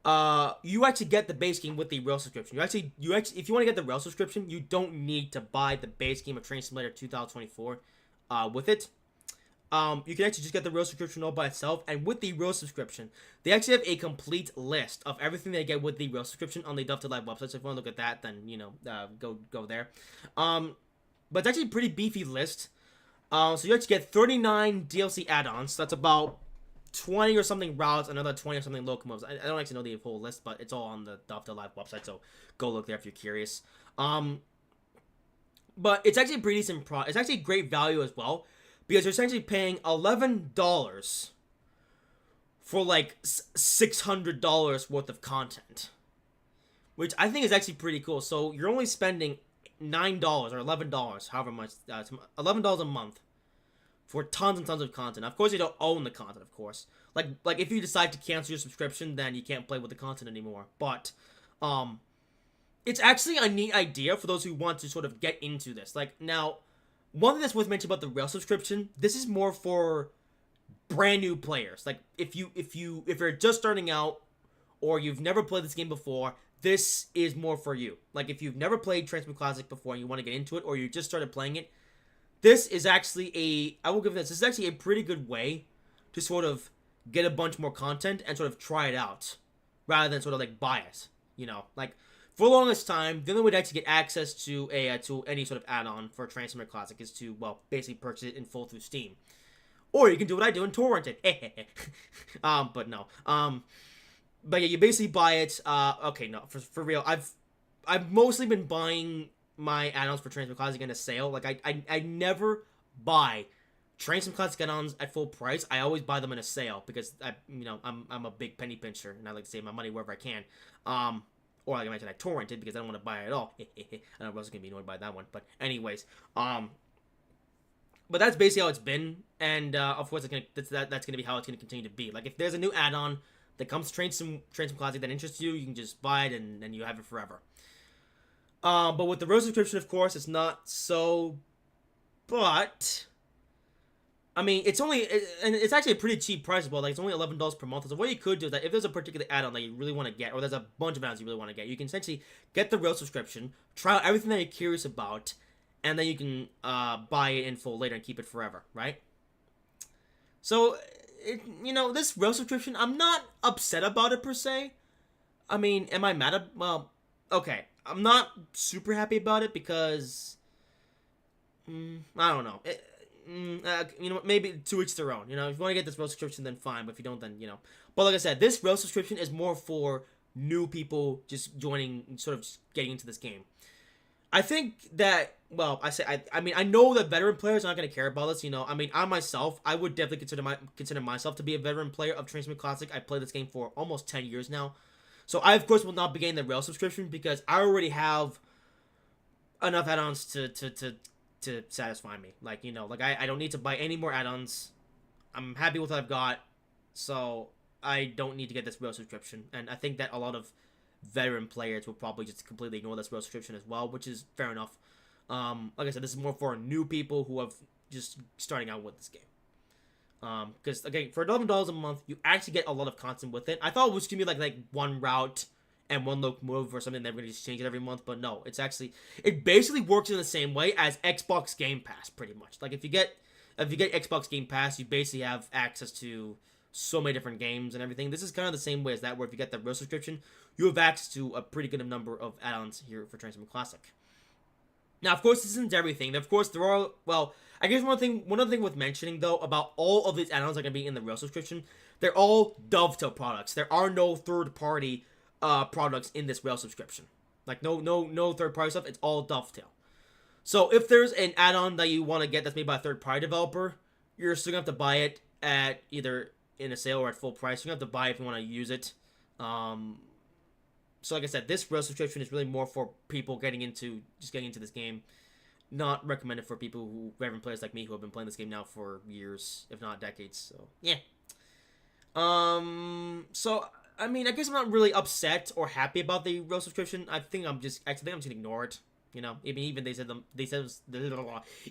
you actually get the base game with the rail subscription. You actually, if you want to get the rail subscription, you don't need to buy the base game of Train Simulator 2024, with it. You can actually just get the rail subscription all by itself, and with the rail subscription, they actually have a complete list of everything they get with the rail subscription on the Dove to Live website. So if you want to look at that, then go there. But it's actually a pretty beefy list. So you actually get 39 DLC add-ons. That's about 20 or something routes, another 20 or something locomotives. I don't actually know the whole list, but it's all on the Dove to Live website, so go look there if you're curious. But it's actually a pretty decent it's actually great value as well, because you're essentially paying $11 for like $600 worth of content, which I think is actually pretty cool. So you're only spending $9 or $11, however much, $11 a month for tons and tons of content. Of course, you don't own the content, of course. Like if you decide to cancel your subscription, then you can't play with the content anymore. But it's actually a neat idea for those who want to sort of get into this. Like, now, one thing that's worth mentioning about the rail subscription, this is more for brand new players. Like, if you're just starting out, or you've never played this game before, this is more for you. Like, if you've never played Transfer Classic before and you want to get into it, or you just started playing it, this is actually this is actually a pretty good way to sort of get a bunch more content and sort of try it out, rather than sort of like buy it. Like, for the longest time, the only way to actually get access to any sort of add-on for Transformer Classic is to, well, basically purchase it in full through Steam. Or you can do what I do and torrent it. But no. But yeah, you basically buy it. Okay, no, for real. I've mostly been buying my add-ons for Transformer Classic in a sale. Like, I never buy Transformer Classic add-ons at full price. I always buy them in a sale, because I'm a big penny pincher, and I like to save my money wherever I can. Or like I mentioned, I torrent it because I don't want to buy it at all. I know Russell's gonna be annoyed by that one, but anyways, but that's basically how it's been, and of course that's gonna be how it's gonna continue to be. Like, if there's a new add-on that comes to Train Sim Classic that interests you, you can just buy it and then you have it forever. But with the Rose subscription, of course, it's not so. But I mean, it's actually a pretty cheap price as well. Like, it's only $11 per month. So what you could do is that if there's a particular add-on that you really want to get, or there's a bunch of add-ons you really want to get, you can essentially get the real subscription, try out everything that you're curious about, and then you can buy it in full later and keep it forever, right? So, this real subscription, I'm not upset about it per se. I mean, am I mad at? Well, okay, I'm not super happy about it because I don't know. Maybe to each their own. If you want to get this rail subscription, then fine. But if you don't, then But like I said, this rail subscription is more for new people just joining, sort of just getting into this game. I think that, well, I mean, I know that veteran players are not going to care about this. I mean, I myself, I would definitely consider myself to be a veteran player of Transmit Classic. I played this game for almost 10 years now, so I of course will not be getting the rail subscription because I already have enough add-ons to satisfy me. Like, I don't need to buy any more add-ons. I'm happy with what I've got, so I don't need to get this rail subscription. And I think that a lot of veteran players will probably just completely ignore this rail subscription as well, which is fair enough. Like I said, this is more for new people who have just starting out with this game. Because, again, for $11 a month, you actually get a lot of content with it. I thought it was going to be like one route and one locomotive or something. They're going to just change it every month, but no, it basically works in the same way as Xbox Game Pass, pretty much. Like, if you get Xbox Game Pass, you basically have access to so many different games and everything. This is kind of the same way as that, where if you get the real subscription, you have access to a pretty good number of add-ons here for Transformer Classic. Now, of course, this isn't everything. Of course, there are, well, I guess one other thing worth mentioning, though, about all of these add-ons that are going to be in the real subscription, they're all Dovetail products. There are no third-party products in this rail subscription. Like, no third-party stuff. It's all Dovetail. So if there's an add-on that you want to get that's made by a third-party developer, you're still going to have to buy it at either in a sale or at full price. You're going to have to buy it if you want to use it. So like I said, this rail subscription is really more for people getting into this game. Not recommended for people veteran players like me who have been playing this game now for years, if not decades. So, yeah. So I mean, I guess I'm not really upset or happy about the real subscription. I think I'm just gonna ignore it. You know, even they said it was,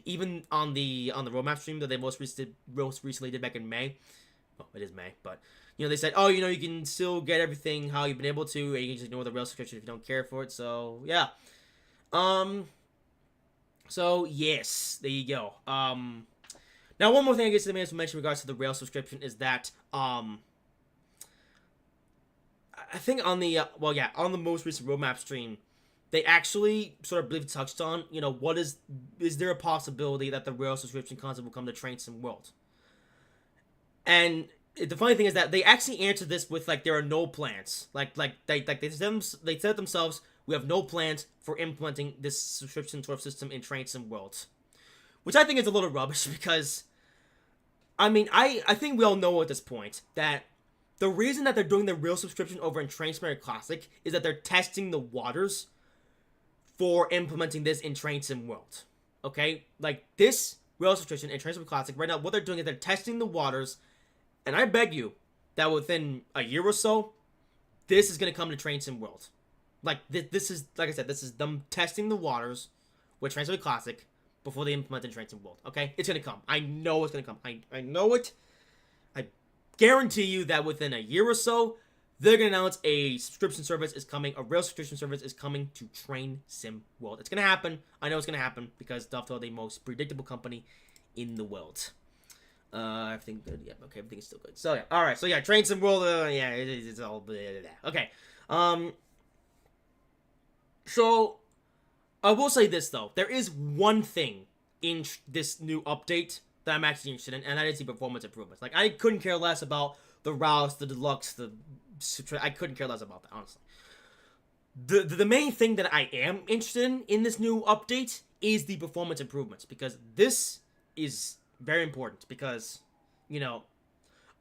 even on the roadmap stream that they most recently did back in May. Oh, it is May, but they said, oh, you can still get everything how you've been able to, and you can just ignore the real subscription if you don't care for it. So yeah. Um. So yes, there you go. Now one more thing I guess I may have to mention in regards to the rail subscription is that I think on the on the most recent roadmap stream, they actually sort of briefly touched on, what is there a possibility that the rail subscription concept will come to Train Sim World? And the funny thing is that they actually answered this with like there are no plans. They said themselves, we have no plans for implementing this subscription sort of system in Train Sim World, which I think is a little rubbish because I mean I think we all know at this point that the reason that they're doing the real subscription over in Train Simulator Classic is that they're testing the waters for implementing this in Train Sim World. Okay? Like, this real subscription in Train Sim Classic, right now, what they're doing is they're testing the waters, and I beg you that within a year or so, this is going to come to Train Sim World. Like, this is, like I said, this is them testing the waters with Train Sim Classic before they implement it in Train Sim World. Okay? It's going to come. I know it's going to come. I know it. I guarantee you that within a year or so, they're going to announce a subscription service is coming, a real subscription service is coming to Train Sim World. It's going to happen. I know it's going to happen because Dovetail are the most predictable company in the world. Everything good? Yeah, okay, everything is still good. So, yeah, alright, so yeah, Train Sim World, it's all blah, blah, blah. Okay, so, I will say this, though. There is one thing in this new update that I'm actually interested in, and that is the performance improvements. Like, I couldn't care less about the routes, the deluxe, I couldn't care less about that, honestly. The main thing that I am interested in this new update is the performance improvements, because this is very important, because,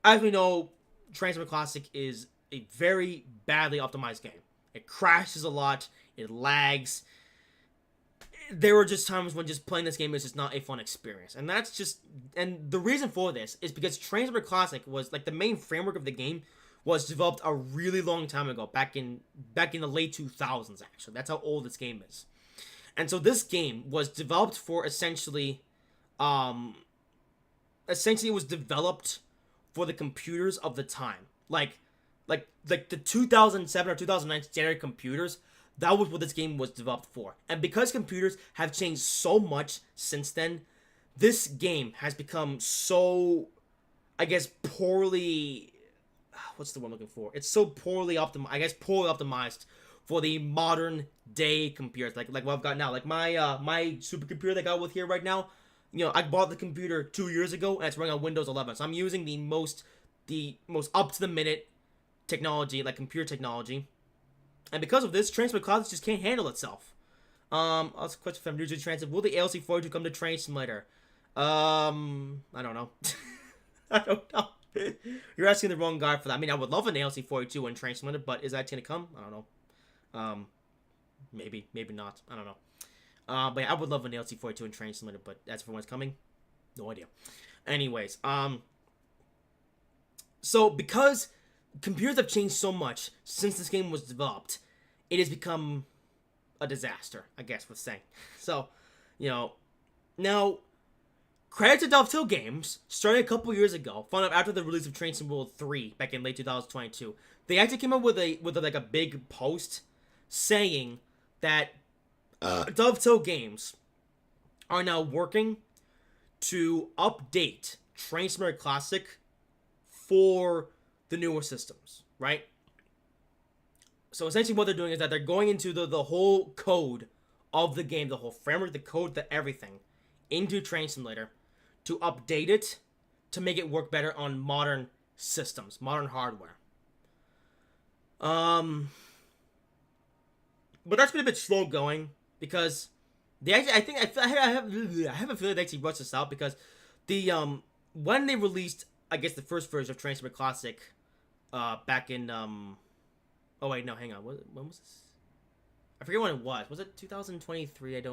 as we know, Transfer Classic is a very badly optimized game. It crashes a lot, it lags. There were just times when just playing this game is just not a fun experience. And the reason for this is because Transfer Classic was, like, the main framework of the game was developed a really long time ago, back in the late 2000s, actually. That's how old this game is. And so this game was developed for essentially it was developed for the computers of the time. Like the 2007 or 2009 standard computers, that was what this game was developed for. And because computers have changed so much since then, this game has become so, I guess, poorly... What's the word I'm looking for? It's so poorly optimized for the modern day computers. Like what I've got now. Like my supercomputer that I got with here right now, I bought the computer 2 years ago, and it's running on Windows 11. So I'm using the most up to the minute technology, like computer technology. And because of this, Transfer Cloud just can't handle itself. Also, question from News Transit: will the ALC42 come to Train Simulator? I don't know. I don't know. You're asking the wrong guy for that. I mean, I would love an ALC42 in Train Simulator, but is that gonna come? I don't know. Maybe not. I don't know. But yeah, I would love an ALC42 in Train Simulator, but as for when it's coming, no idea. Anyways, so because computers have changed so much since this game was developed, it has become a disaster, I guess we're saying. So, now, credit to Dovetail Games, starting a couple years ago, found out after the release of Train Sim World 3 back in late 2022, they actually came up with a big post saying that Dovetail Games are now working to update Train Simulator Classic for the newer systems, right? So essentially what they're doing is that they're going into the whole code of the game, the whole framework, the code, the everything, into Train Simulator to update it to make it work better on modern systems, modern hardware. But that's been a bit slow going because I have a feeling they actually rushed this out because the when they released, I guess, the first version of Train Simulator Classic back in oh wait, no, hang on. When was this? I forget when it was. Was it 2023?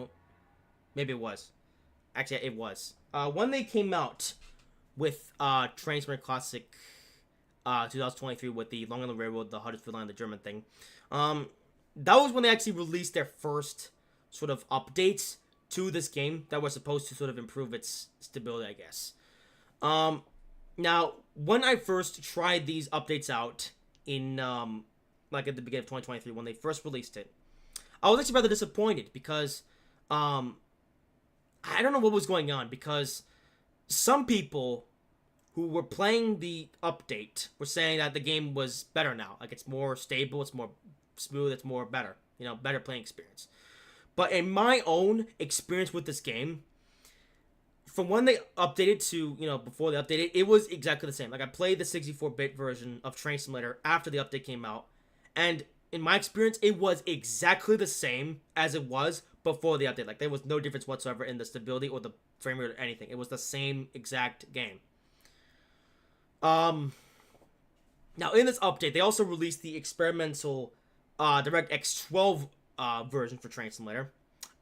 Maybe it was. Actually, it was. When they came out with Train Simulator Classic 2023 with the Long Island Railroad, the Huddersfield Line, the German thing. That was when they actually released their first sort of updates to this game that were supposed to sort of improve its stability, I guess. Now, when I first tried these updates out in, like at the beginning of 2023, when they first released it, I was actually rather disappointed because, I don't know what was going on, because some people who were playing the update were saying that the game was better now. Like, it's more stable, it's more smooth, it's more better. Better playing experience. But in my own experience with this game, from when they updated to, before they updated, it was exactly the same. Like, I played the 64-bit version of Train Simulator after the update came out, and in my experience, it was exactly the same as it was before the update. Like, there was no difference whatsoever in the stability or the frame rate or anything. It was the same exact game. Now, in this update, they also released the experimental DirectX 12 version for Train Simulator.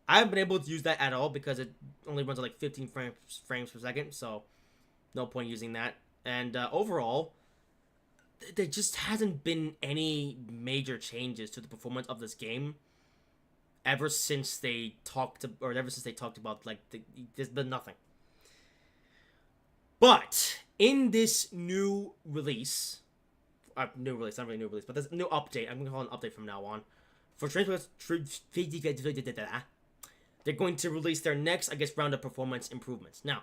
I haven't been able to use that at all because it only runs at like 15 frames per second, so no point using that. And overall, there just hasn't been any major changes to the performance of this game ever since they talked about, like, there's been nothing. But in this new release, not really new release, but this new update, I'm going to call it an update from now on, for they're going to release their next, I guess, round of performance improvements. Now,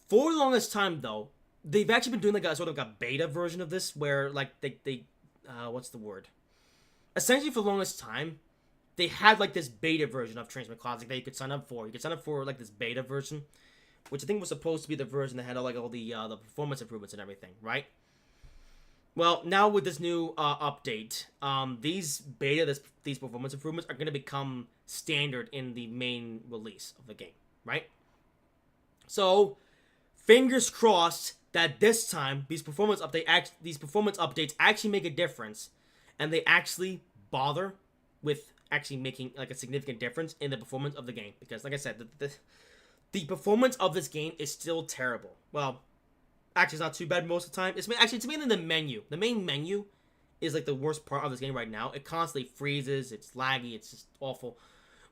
for the longest time, though, they've actually been doing like a sort of a beta version of this, where like they what's the word? Essentially, for the longest time, they had like this beta version of Train Simulator Classic that you could sign up for. You could sign up for like this beta version, which I think was supposed to be the version that had all the performance improvements and everything, right? Well, now with this new update, these performance improvements are going to become standard in the main release of the game, right? So, fingers crossed that this time these performance updates actually make a difference, and they actually bother with actually making like a significant difference in the performance of the game. Because, like I said, the performance of this game is still terrible. Well, actually, it's not too bad most of the time. It's mainly the menu. The main menu is like the worst part of this game right now. It constantly freezes. It's laggy. It's just awful.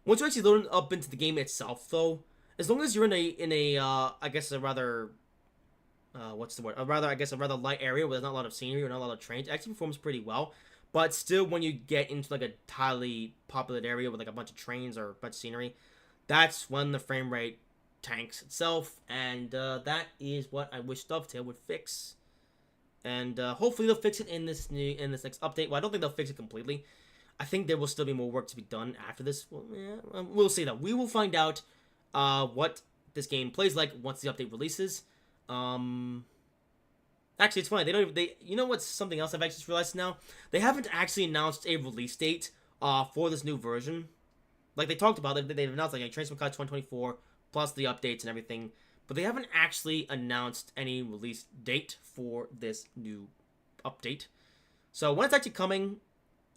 Once you actually load up into the game itself, though, as long as you're in a I guess a rather what's the word? A rather light area where there's not a lot of scenery or not a lot of trains, it actually performs pretty well. But still, when you get into like a highly populated area with like a bunch of trains or a bunch of scenery, that's when the frame rate tanks itself, and that is what I wish Dovetail would fix. And hopefully they'll fix it in this next update. Well, I don't think they'll fix it completely. I think there will still be more work to be done after this. Well, yeah, we'll see though. We will find out what this game plays like once the update releases. Actually, it's funny. You know what's something else I've actually just realized now? They haven't actually announced a release date for this new version. Like they talked about it, they've announced like Train Simulator 2024 plus the updates and everything, but they haven't actually announced any release date for this new update. So when it's actually coming,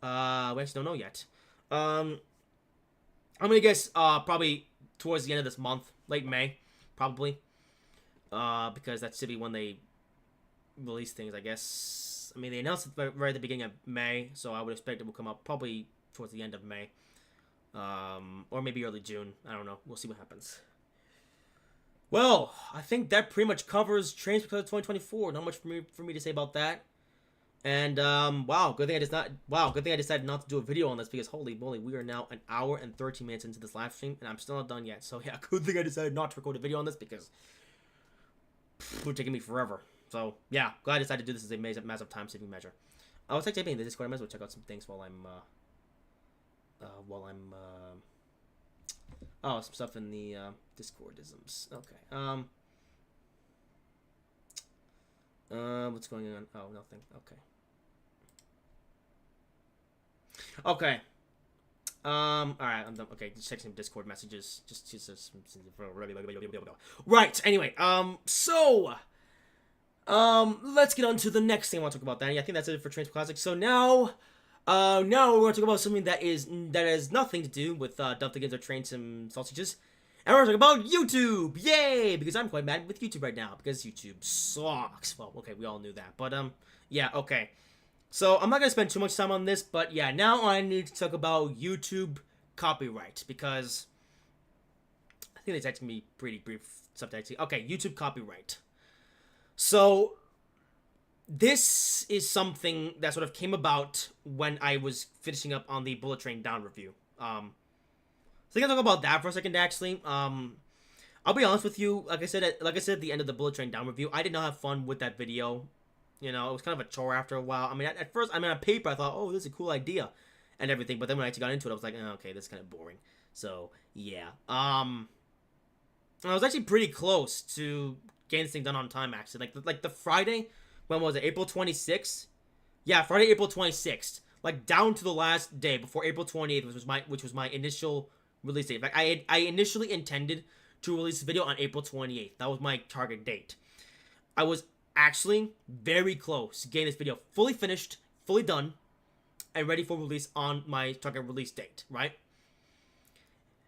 we actually don't know yet. I'm gonna guess probably towards the end of this month, late May, probably, because that should be when they release things, I guess. I mean, they announced it right at the beginning of May, so I would expect it will come out probably towards the end of May, or maybe early June. I don't know. We'll see what happens. Well, I think that pretty much covers Train Simulator 2024. Not much for me to say about that. And wow, good thing I decided not to do a video on this, because holy moly, we are now an hour and 13 minutes into this live stream, and I'm still not done yet. So yeah, good thing I decided not to record a video on this, because it would take me forever. So yeah, glad I decided to do this as a massive time-saving measure. I was actually in the Discord. I might as well check out some things while I'm oh, some stuff in the Discordisms. Okay. What's going on? Oh, nothing. Okay. Okay. All right. I'm done. Okay, just check some Discord messages. Right. Anyway. Let's get on to the next thing I want to talk about. Then I think that's it for Train Simulator Classic. So now we're going to talk about something that has nothing to do with Dumped Against or Train Sim Sausages. And we're talking about YouTube! Yay! Because I'm quite mad with YouTube right now, because YouTube sucks. Well, okay, we all knew that. But, yeah, okay. So, I'm not gonna spend too much time on this, but yeah, now I need to talk about YouTube copyright, because I think it's actually gonna be pretty brief subject. Okay, YouTube copyright. So, this is something that sort of came about when I was finishing up on the Bullet Train Down review. So I can talk about that for a second, actually. I'll be honest with you. Like I said at the end of the Bullet Train Down review, I did not have fun with that video. You know, it was kind of a chore after a while. I mean, at first, on paper, I thought, oh, this is a cool idea and everything. But then when I actually got into it, I was like, oh, okay, this is kind of boring. So, yeah. I was actually pretty close to getting this thing done on time, actually. Like the Friday, when was it? April 26th? Yeah, Friday, April 26th. Like, down to the last day before April 28th, which was my initial release date. Like, I initially intended to release the video on April 28th. That was my target date. I was actually very close to getting this video fully finished, fully done, and ready for release on my target release date, right?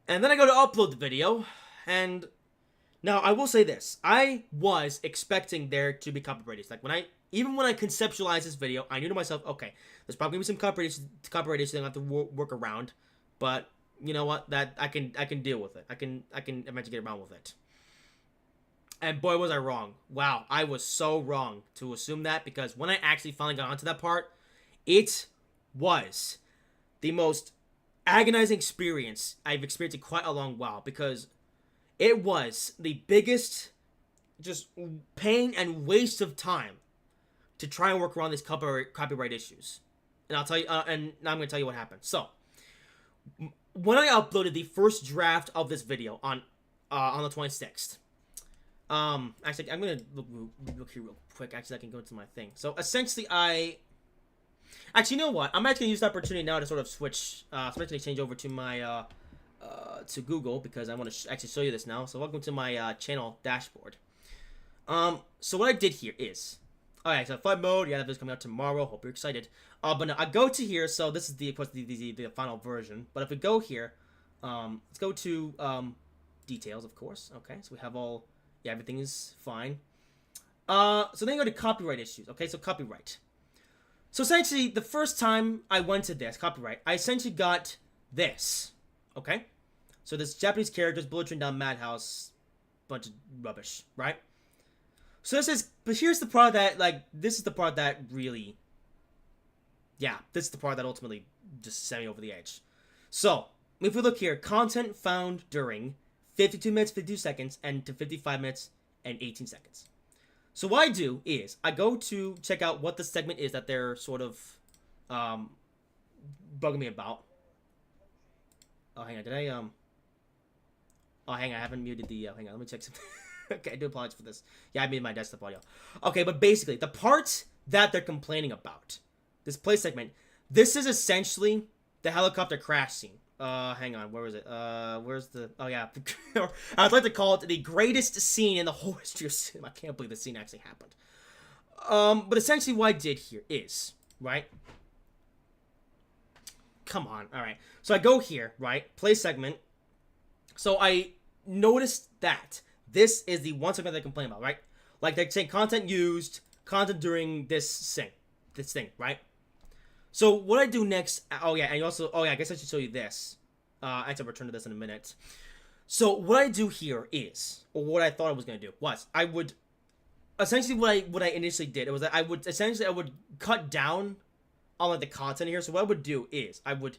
And then I go to upload the video, and now I will say this. I was expecting there to be copyright issues. Like, even when I conceptualized this video, I knew to myself, okay, there's probably going to be some copyright issues that I have to work around, but you know what? That I can deal with it. I can eventually get around with it. And boy, was I wrong. Wow, I was so wrong to assume that, because when I actually finally got onto that part, it was the most agonizing experience I've experienced in quite a long while, because it was the biggest just pain and waste of time to try and work around these copyright issues. And I'll tell you, and now I'm going to tell you what happened. So, when I uploaded the first draft of this video on the 26th, actually, I'm gonna look here real quick. Actually, I can go into my thing. So essentially, actually, you know what? I'm actually gonna use the opportunity now to sort of switch, especially change over to my to Google, because I want to actually show you this now. So welcome to my channel dashboard. So what I did here is, alright, so flight mode. Yeah, that video's coming out tomorrow. Hope you're excited. But no, I go to here. So this is of course the final version. But if we go here, let's go to details, of course. Okay, so we have all. Yeah, everything is fine. So then you go to copyright issues. Okay, so copyright. So essentially, the first time I went to this, copyright, I essentially got this. Okay? So this Japanese characters, Bullet Train Down Madhouse, bunch of rubbish, right? So this is, but here's the part that, this is the part that really, yeah, this is the part that ultimately just sent me over the edge. So, if we look here, content found during 52 minutes, 52 seconds, and to 55 minutes and 18 seconds. So what I do is, I go to check out what the segment is that they're sort of bugging me about. Oh, hang on, oh, hang on, I haven't muted the, hang on, let me check something. Okay, I do apologize for this. Yeah, I muted my desktop audio. Okay, but basically, the part that they're complaining about, this play segment, this is essentially the helicopter crash scene. Hang on, where is it? Where's the... Oh, yeah. I'd like to call it the greatest scene in the whole history of cinema. I can't believe the scene actually happened. But essentially what I did here is, right? Come on, alright. So I go here, right? Play segment. So I noticed that this is the one segment they complain about, right? Like they're saying content used, content during this thing, right? So what I do next, oh yeah, and you also, oh yeah, I guess I should show you this. I have to return to this in a minute. So what I do here is, or what I thought I was going to do, was I would, essentially what I initially did, it was that I would cut down on like the content here. So what I would do is, I would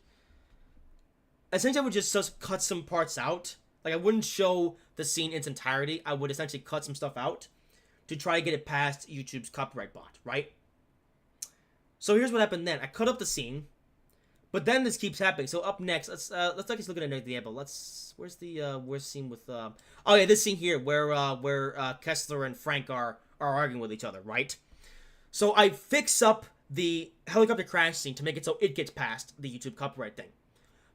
just cut some parts out. Like I wouldn't show the scene in its entirety. I would essentially cut some stuff out to try to get it past YouTube's copyright bot, right? So here's what happened then. I cut up the scene, but then this keeps happening. So up next, let's actually look at another example. Where's the worst scene with oh yeah, this scene here where Kessler and Frank are arguing with each other, right? So I fix up the helicopter crash scene to make it so it gets past the YouTube copyright thing.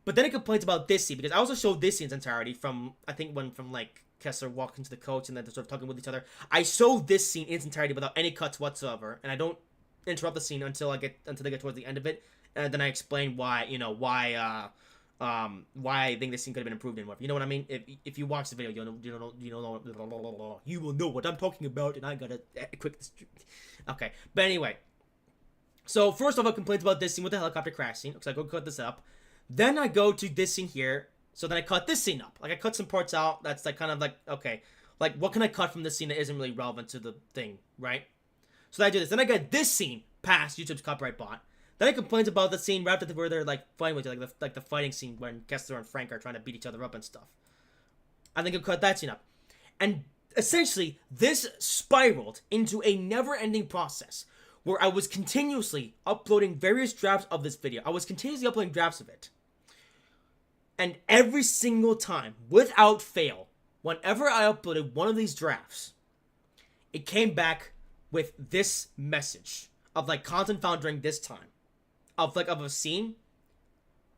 But then it complains about this scene, because I also showed this scene's entirety from, I think, from like Kessler walked into the coach and then they're sort of talking with each other. I showed this scene in its entirety without any cuts whatsoever, and I don't interrupt the scene until they get towards the end of it, and then I explain why why I think this scene could have been improved and what. You know what I mean? If you watch the video, you will know what I'm talking about, and I gotta quick. Okay, but anyway. So first off, I complained about this scene with the helicopter crash scene. Because I go cut this up. Then I go to this scene here. So then I cut this scene up. Like I cut some parts out. That's like kind of like okay, like what can I cut from this scene that isn't really relevant to the thing, right? So I do this. Then I get this scene past YouTube's copyright bot. Then I complained about the scene right after where they're like fighting with each other, like the fighting scene when Kessler and Frank are trying to beat each other up and stuff. I think I cut that scene up, and essentially this spiraled into a never-ending process where I was continuously uploading various drafts of this video. I was continuously uploading drafts of it, and every single time, without fail, whenever I uploaded one of these drafts, it came back with this message of like content found during this time. Of a scene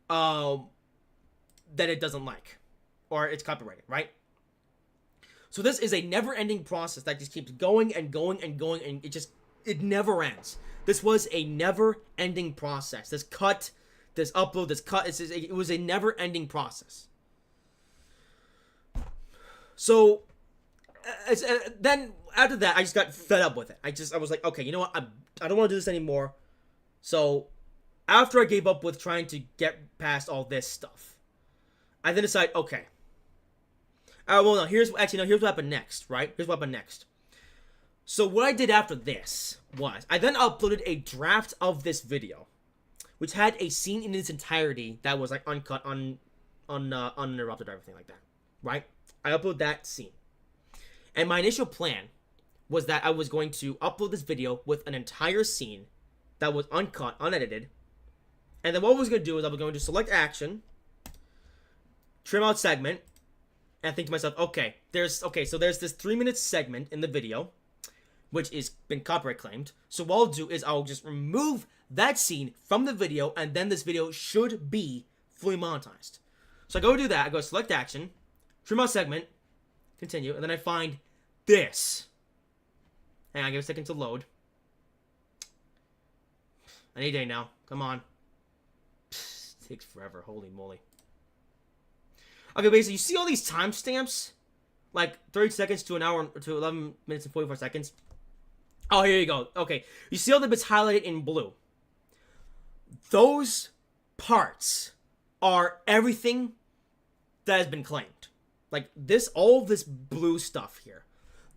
that it doesn't like, or it's copyrighted, right? So this is a never-ending process that just keeps going and going and going, and it never ends. This was a never-ending process. This cut, this upload, this cut, it was a never-ending process. So then after that, I just got fed up with it. I was like, okay, you know what? I don't want to do this anymore. So after I gave up with trying to get past all this stuff, I then decided, okay. Well, no, here's what happened next, right? Here's what happened next. So what I did after this was, I then uploaded a draft of this video, which had a scene in its entirety that was like uncut, uninterrupted, everything like that, right? I uploaded that scene. And my initial plan was that I was going to upload this video with an entire scene that was uncut, unedited. And then what I was going to do is I was going to select action, trim out segment, and think to myself, so there's this 3-minute segment in the video, which is been copyright claimed. So what I'll do is I'll just remove that scene from the video, and then this video should be fully monetized. So I go do that. I go select action, trim out segment, continue, and then I find this. Hang on, give it a second to load. Any day now. Come on. Psst, takes forever. Holy moly. Okay, basically, you see all these timestamps? Like 30 seconds to an hour to 11 minutes and 44 seconds. Oh, here you go. Okay, you see all the bits highlighted in blue. Those parts are everything that has been claimed. Like this, all of this blue stuff here.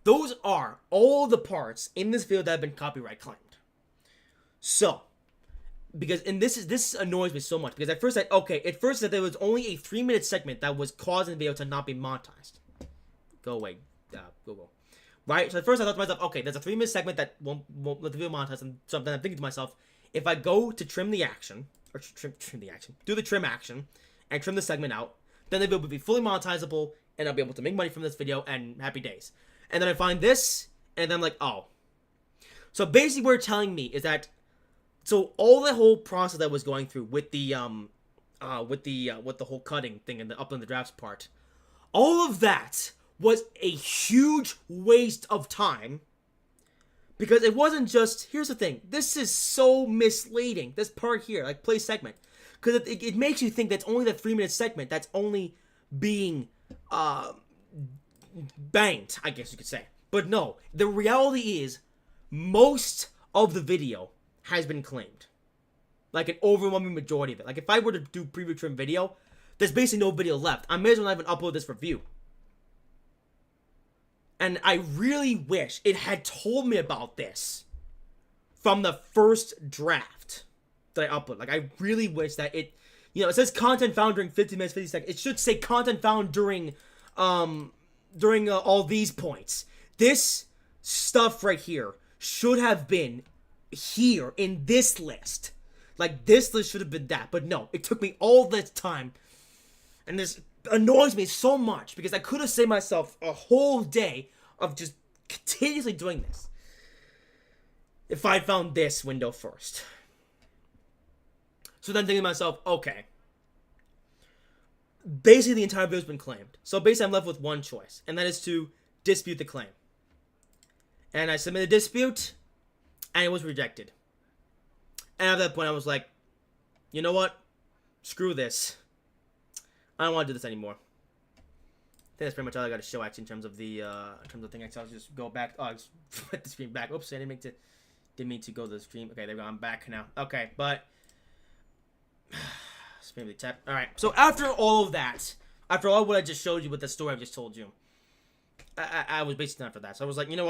Those are all the parts in this video that have been copyright claimed. So, because, and this annoys me so much, because at first that there was only a 3-minute segment that was causing the video to not be monetized. Go away, Google. Right? So at first I thought to myself, okay, there's a 3-minute segment that won't let the video monetize, and so then I'm thinking to myself, if I go to trim the action, or trim the action, do the trim action, and trim the segment out, then the video will be fully monetizable, and I'll be able to make money from this video, and happy days. And then I find this, and then I'm like, oh. So basically what you're telling me is that, so all the whole process that was going through with the whole cutting thing and the uploading the drafts part, all of that was a huge waste of time, because it wasn't just, here's the thing, this is so misleading, this part here, like play segment, because it makes you think that's only the 3-minute segment that's only being banged, I guess you could say. But no, the reality is most of the video has been claimed. Like an overwhelming majority of it. Like if I were to do preview trim video, there's basically no video left. I may as well not even upload this for view. And I really wish it had told me about this from the first draft that I upload. Like I really wish that it, it says content found during 50 minutes, 50 seconds. It should say content found during all these points. This stuff right here should have been here in this list. Like this list should have been that, but no, it took me all this time, and this annoys me so much because I could have saved myself a whole day of just continuously doing this if I found this window first. So then thinking to myself, okay, basically the entire video's been claimed, so basically I'm left with one choice, and that is to dispute the claim. And I submitted a dispute, and it was rejected. And at that point, I was like, you know what? Screw this. I don't want to do this anymore. I think that's pretty much all I got to show actually in terms of the thing. Actually, I'll just go back. Oh, I just put the screen back. Oops, I didn't mean to go to the stream. Okay, there we go. I'm back now. Okay, but maybe tap. All right. So after all of that, after all what I just showed you with the story I just told you, I was basically done for that. So I was like, you know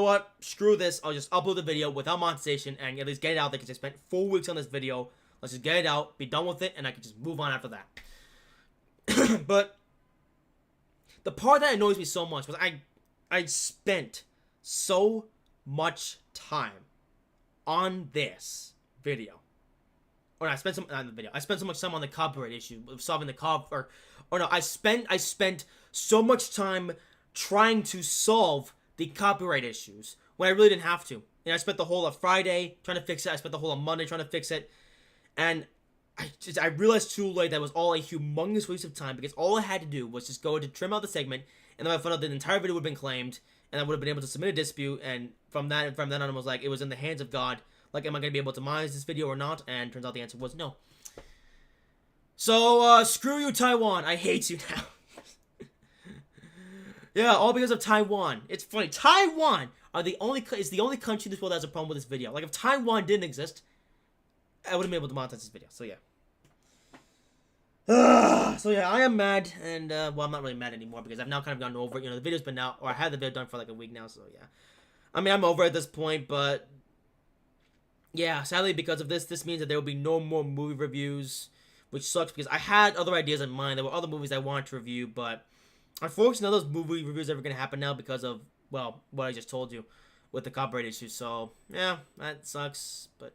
what? Screw this. I'll just upload the video without monetization and at least get it out there because I spent 4 weeks on this video. Let's just get it out, be done with it, and I can just move on after that. But the part that annoys me so much was I spent so much time on this video. Or no, I spent some on the video. I spent so much time on the copyright issue of solving the I spent so much time trying to solve the copyright issues when I really didn't have to. And I spent the whole of Friday trying to fix it. I spent the whole of Monday trying to fix it. And I realized too late that was all a humongous waste of time because all I had to do was just go to trim out the segment, and then I found out that the entire video would have been claimed, and I would have been able to submit a dispute. And from then on, I was like, it was in the hands of God. Like, am I going to be able to monetize this video or not? And turns out the answer was no. So, screw you, Taiwan. I hate you now. Yeah, all because of Taiwan. It's funny. Taiwan is the only country in this world that has a problem with this video. Like, if Taiwan didn't exist, I wouldn't be able to monetize this video. So, yeah. So yeah, I am mad, and well, I'm not really mad anymore because I've now kind of gotten over it. You know, the video's been out, or I had the video done for like a week now, so yeah. I mean, I'm over at this point, but yeah, sadly because of this means that there will be no more movie reviews, which sucks because I had other ideas in mind. There were other movies I wanted to review, but unfortunately, none of those movie reviews are ever gonna happen now because of, well, what I just told you with the copyright issue. So yeah, that sucks, but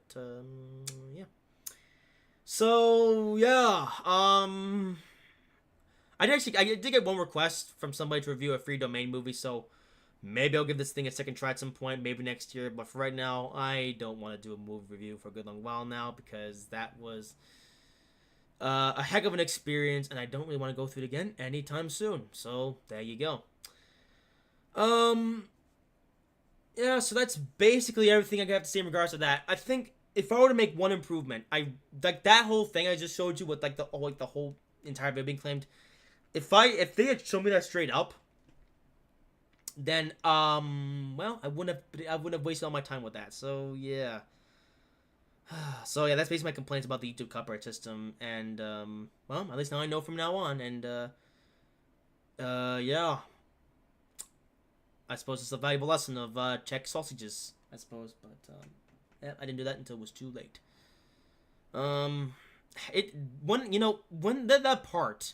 yeah. So yeah, I did get one request from somebody to review a free domain movie, so maybe I'll give this thing a second try at some point, maybe next year. But for right now, I don't want to do a movie review for a good long while now because that was a heck of an experience, and I don't really want to go through it again anytime soon. So there you go. Yeah, so that's basically everything I have to say in regards to that. I think if I were to make one improvement, I like that whole thing I just showed you with like the whole entire video being claimed. If they had shown me that straight up, then well, I wouldn't have wasted all my time with that. So yeah. So yeah, that's basically my complaints about the YouTube copyright system, and well, at least now I know from now on, and yeah. I suppose it's a valuable lesson of check sausages, I suppose, but yeah, I didn't do that until it was too late. When that part,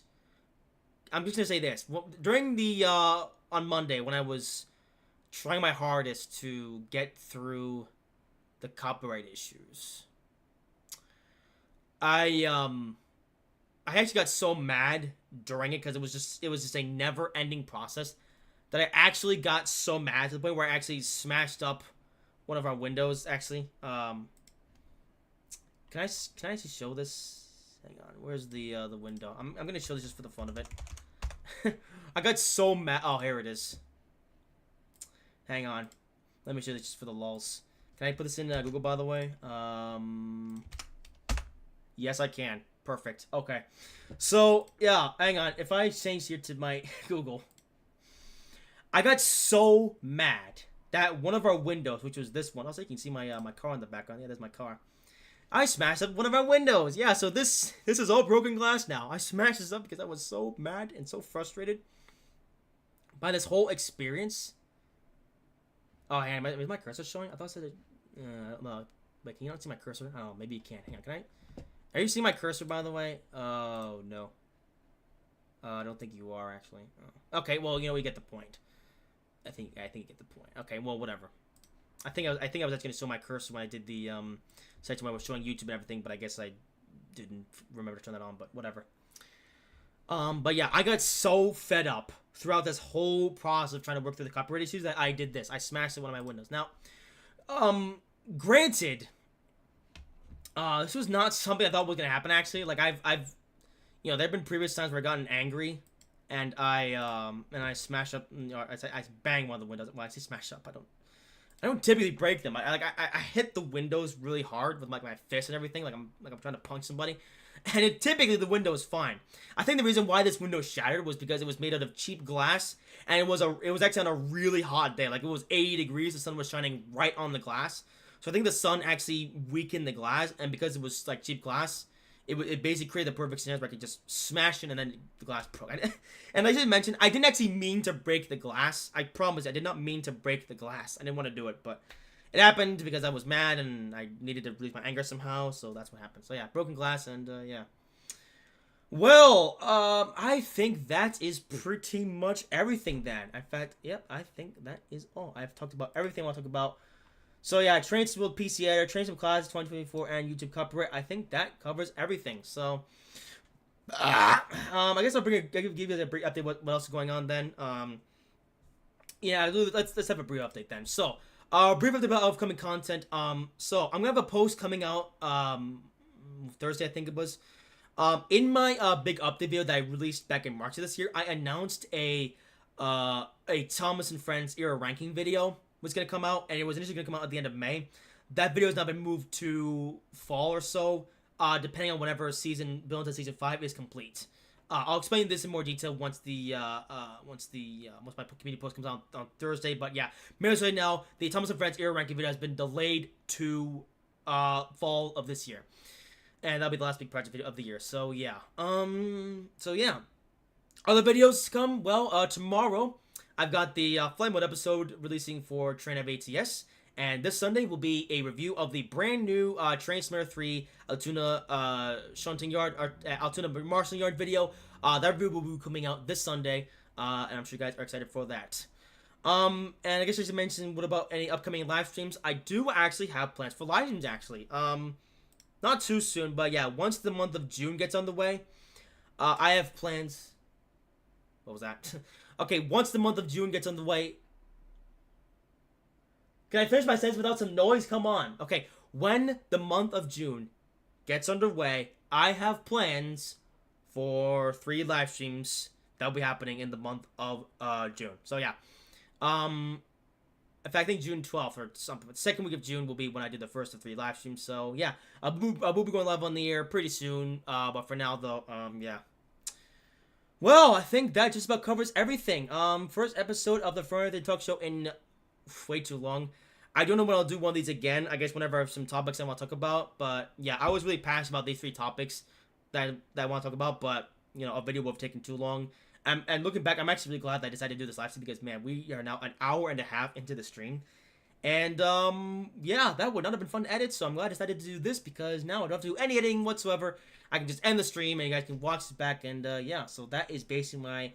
I'm just gonna say this. During the on Monday when I was trying my hardest to get through the copyright issues, I actually got so mad during it because it was just a never-ending process that I actually got so mad to the point where I actually smashed up one of our windows. Actually, can I actually show this? Hang on, where's the window? I'm gonna show this just for the fun of it. I got so mad. Oh, here it is. Hang on, let me show this just for the lulz. Can I put this in Google, by the way? Yes, I can. Perfect. Okay. So yeah, hang on. If I change here to my Google, I got so mad that one of our windows, which was this one, also you can see my my car in the background. Yeah, there's my car. I smashed up one of our windows. Yeah, so this is all broken glass now. I smashed this up because I was so mad and so frustrated by this whole experience. Oh, hang on, is my cursor showing? I thought I said it. No, wait, can you not see my cursor? Oh, maybe you can't. Hang on, can I? Are you seeing my cursor, by the way? Oh no. I don't think you are actually. Oh. Okay, well, we get the point. I think you get the point. Okay, well, whatever. I think I was actually gonna show my cursor when I did the section where I was showing YouTube and everything, but I guess I didn't remember to turn that on. But whatever. But yeah, I got so fed up throughout this whole process of trying to work through the copyright issues that I did this. I smashed one of my windows. Now, granted, this was not something I thought was gonna happen. Actually, like I've there have been previous times where I gotten angry. And I smash up. I bang one of the windows. Well, I say smash up. I don't typically break them. I hit the windows really hard with like my fist and everything. Like I'm trying to punch somebody. and typically the window is fine. I think the reason why this window shattered was because it was made out of cheap glass, and it was actually on a really hot day. Like, it was 80 degrees, the sun was shining right on the glass. So I think the sun actually weakened the glass, and because it was like cheap glass, it basically created the perfect scenario where I could just smash it and then the glass broke. And I should mention, I didn't actually mean to break the glass. I promise, I did not mean to break the glass. I didn't want to do it, but it happened because I was mad and I needed to release my anger somehow, so that's what happened. So yeah, broken glass, and yeah. Well, I think that is pretty much everything then. In fact, yep, I think that is all. I've talked about everything I want to talk about. So yeah, Train Sim World PC Editor, Train Sim Class 2024, and YouTube copyright. I think that covers everything. So, I guess I'll give you guys a brief update what else is going on then. Yeah, let's have a brief update then. So, brief update about upcoming content. So I'm gonna have a post coming out Thursday, I think it was. In my big update video that I released back in March of this year, I announced a Thomas and Friends era ranking video was gonna come out, and it was initially gonna come out at the end of May. That video has now been moved to fall or so, depending on whenever season build into season 5 is complete. I'll explain this in more detail once once my community post comes out on Thursday. But yeah, mainly right now, the Thomas and Friends era ranking video has been delayed to fall of this year, and that'll be the last big project video of the year. So yeah, so yeah, other videos to come. Well, tomorrow I've got the Flame Mode episode releasing for Train of ATS. And this Sunday will be a review of the brand new Train Simulator 3 Altoona Shunting Yard, or Altoona Marshalling Yard video. That review will be coming out this Sunday, and I'm sure you guys are excited for that. And I guess I should mention, what about any upcoming live streams? I do actually have plans for live streams, actually. Not too soon, but yeah, once the month of June gets underway, I have plans. What was that? Okay, once the month of June gets underway. Can I finish my sentence without some noise? Come on. Okay, when the month of June gets underway, I have plans for 3 live streams that will be happening in the month of June. So yeah, in fact, I think June 12th or something. But the second week of June will be when I do the first of 3 live streams. So yeah, I will be going live on the air pretty soon. But for now, though, yeah. Well, I think that just about covers everything. First episode of the Frowny13 Talk Show in way too long. I don't know when I'll do one of these again. I guess whenever I have some topics I want to talk about. But yeah, I was really passionate about these 3 topics that I want to talk about. But you know, a video would have taken too long. And looking back, I'm actually really glad that I decided to do this live stream, because man, we are now an hour and a half into the stream. And yeah, that would not have been fun to edit. So I'm glad I decided to do this, because now I don't have to do any editing whatsoever. I can just end the stream and you guys can watch it back. And yeah, so that is basically my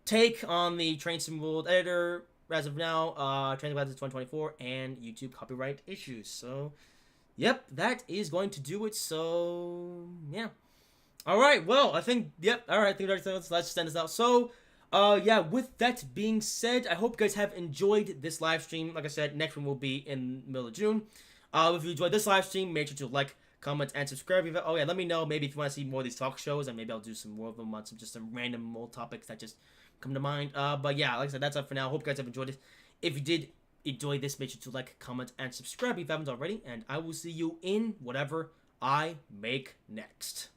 take on the Train Sim World editor as of now, Train Sim World 2024, and YouTube copyright issues. So, yep, that is going to do it. So, yeah. Alright, well, I think, yep, alright, I think let's just end this out. So, yeah, with that being said, I hope you guys have enjoyed this live stream. Like I said, next one will be in the middle of June. If you enjoyed this live stream, make sure to like, comment, and subscribe. Oh yeah, let me know maybe if you want to see more of these talk shows, and maybe I'll do some more of them on some random old topics that just come to mind. But yeah, like I said, that's it for now. Hope you guys have enjoyed it. If you did enjoy this, make sure to like, comment, and subscribe if you haven't already. And I will see you in whatever I make next.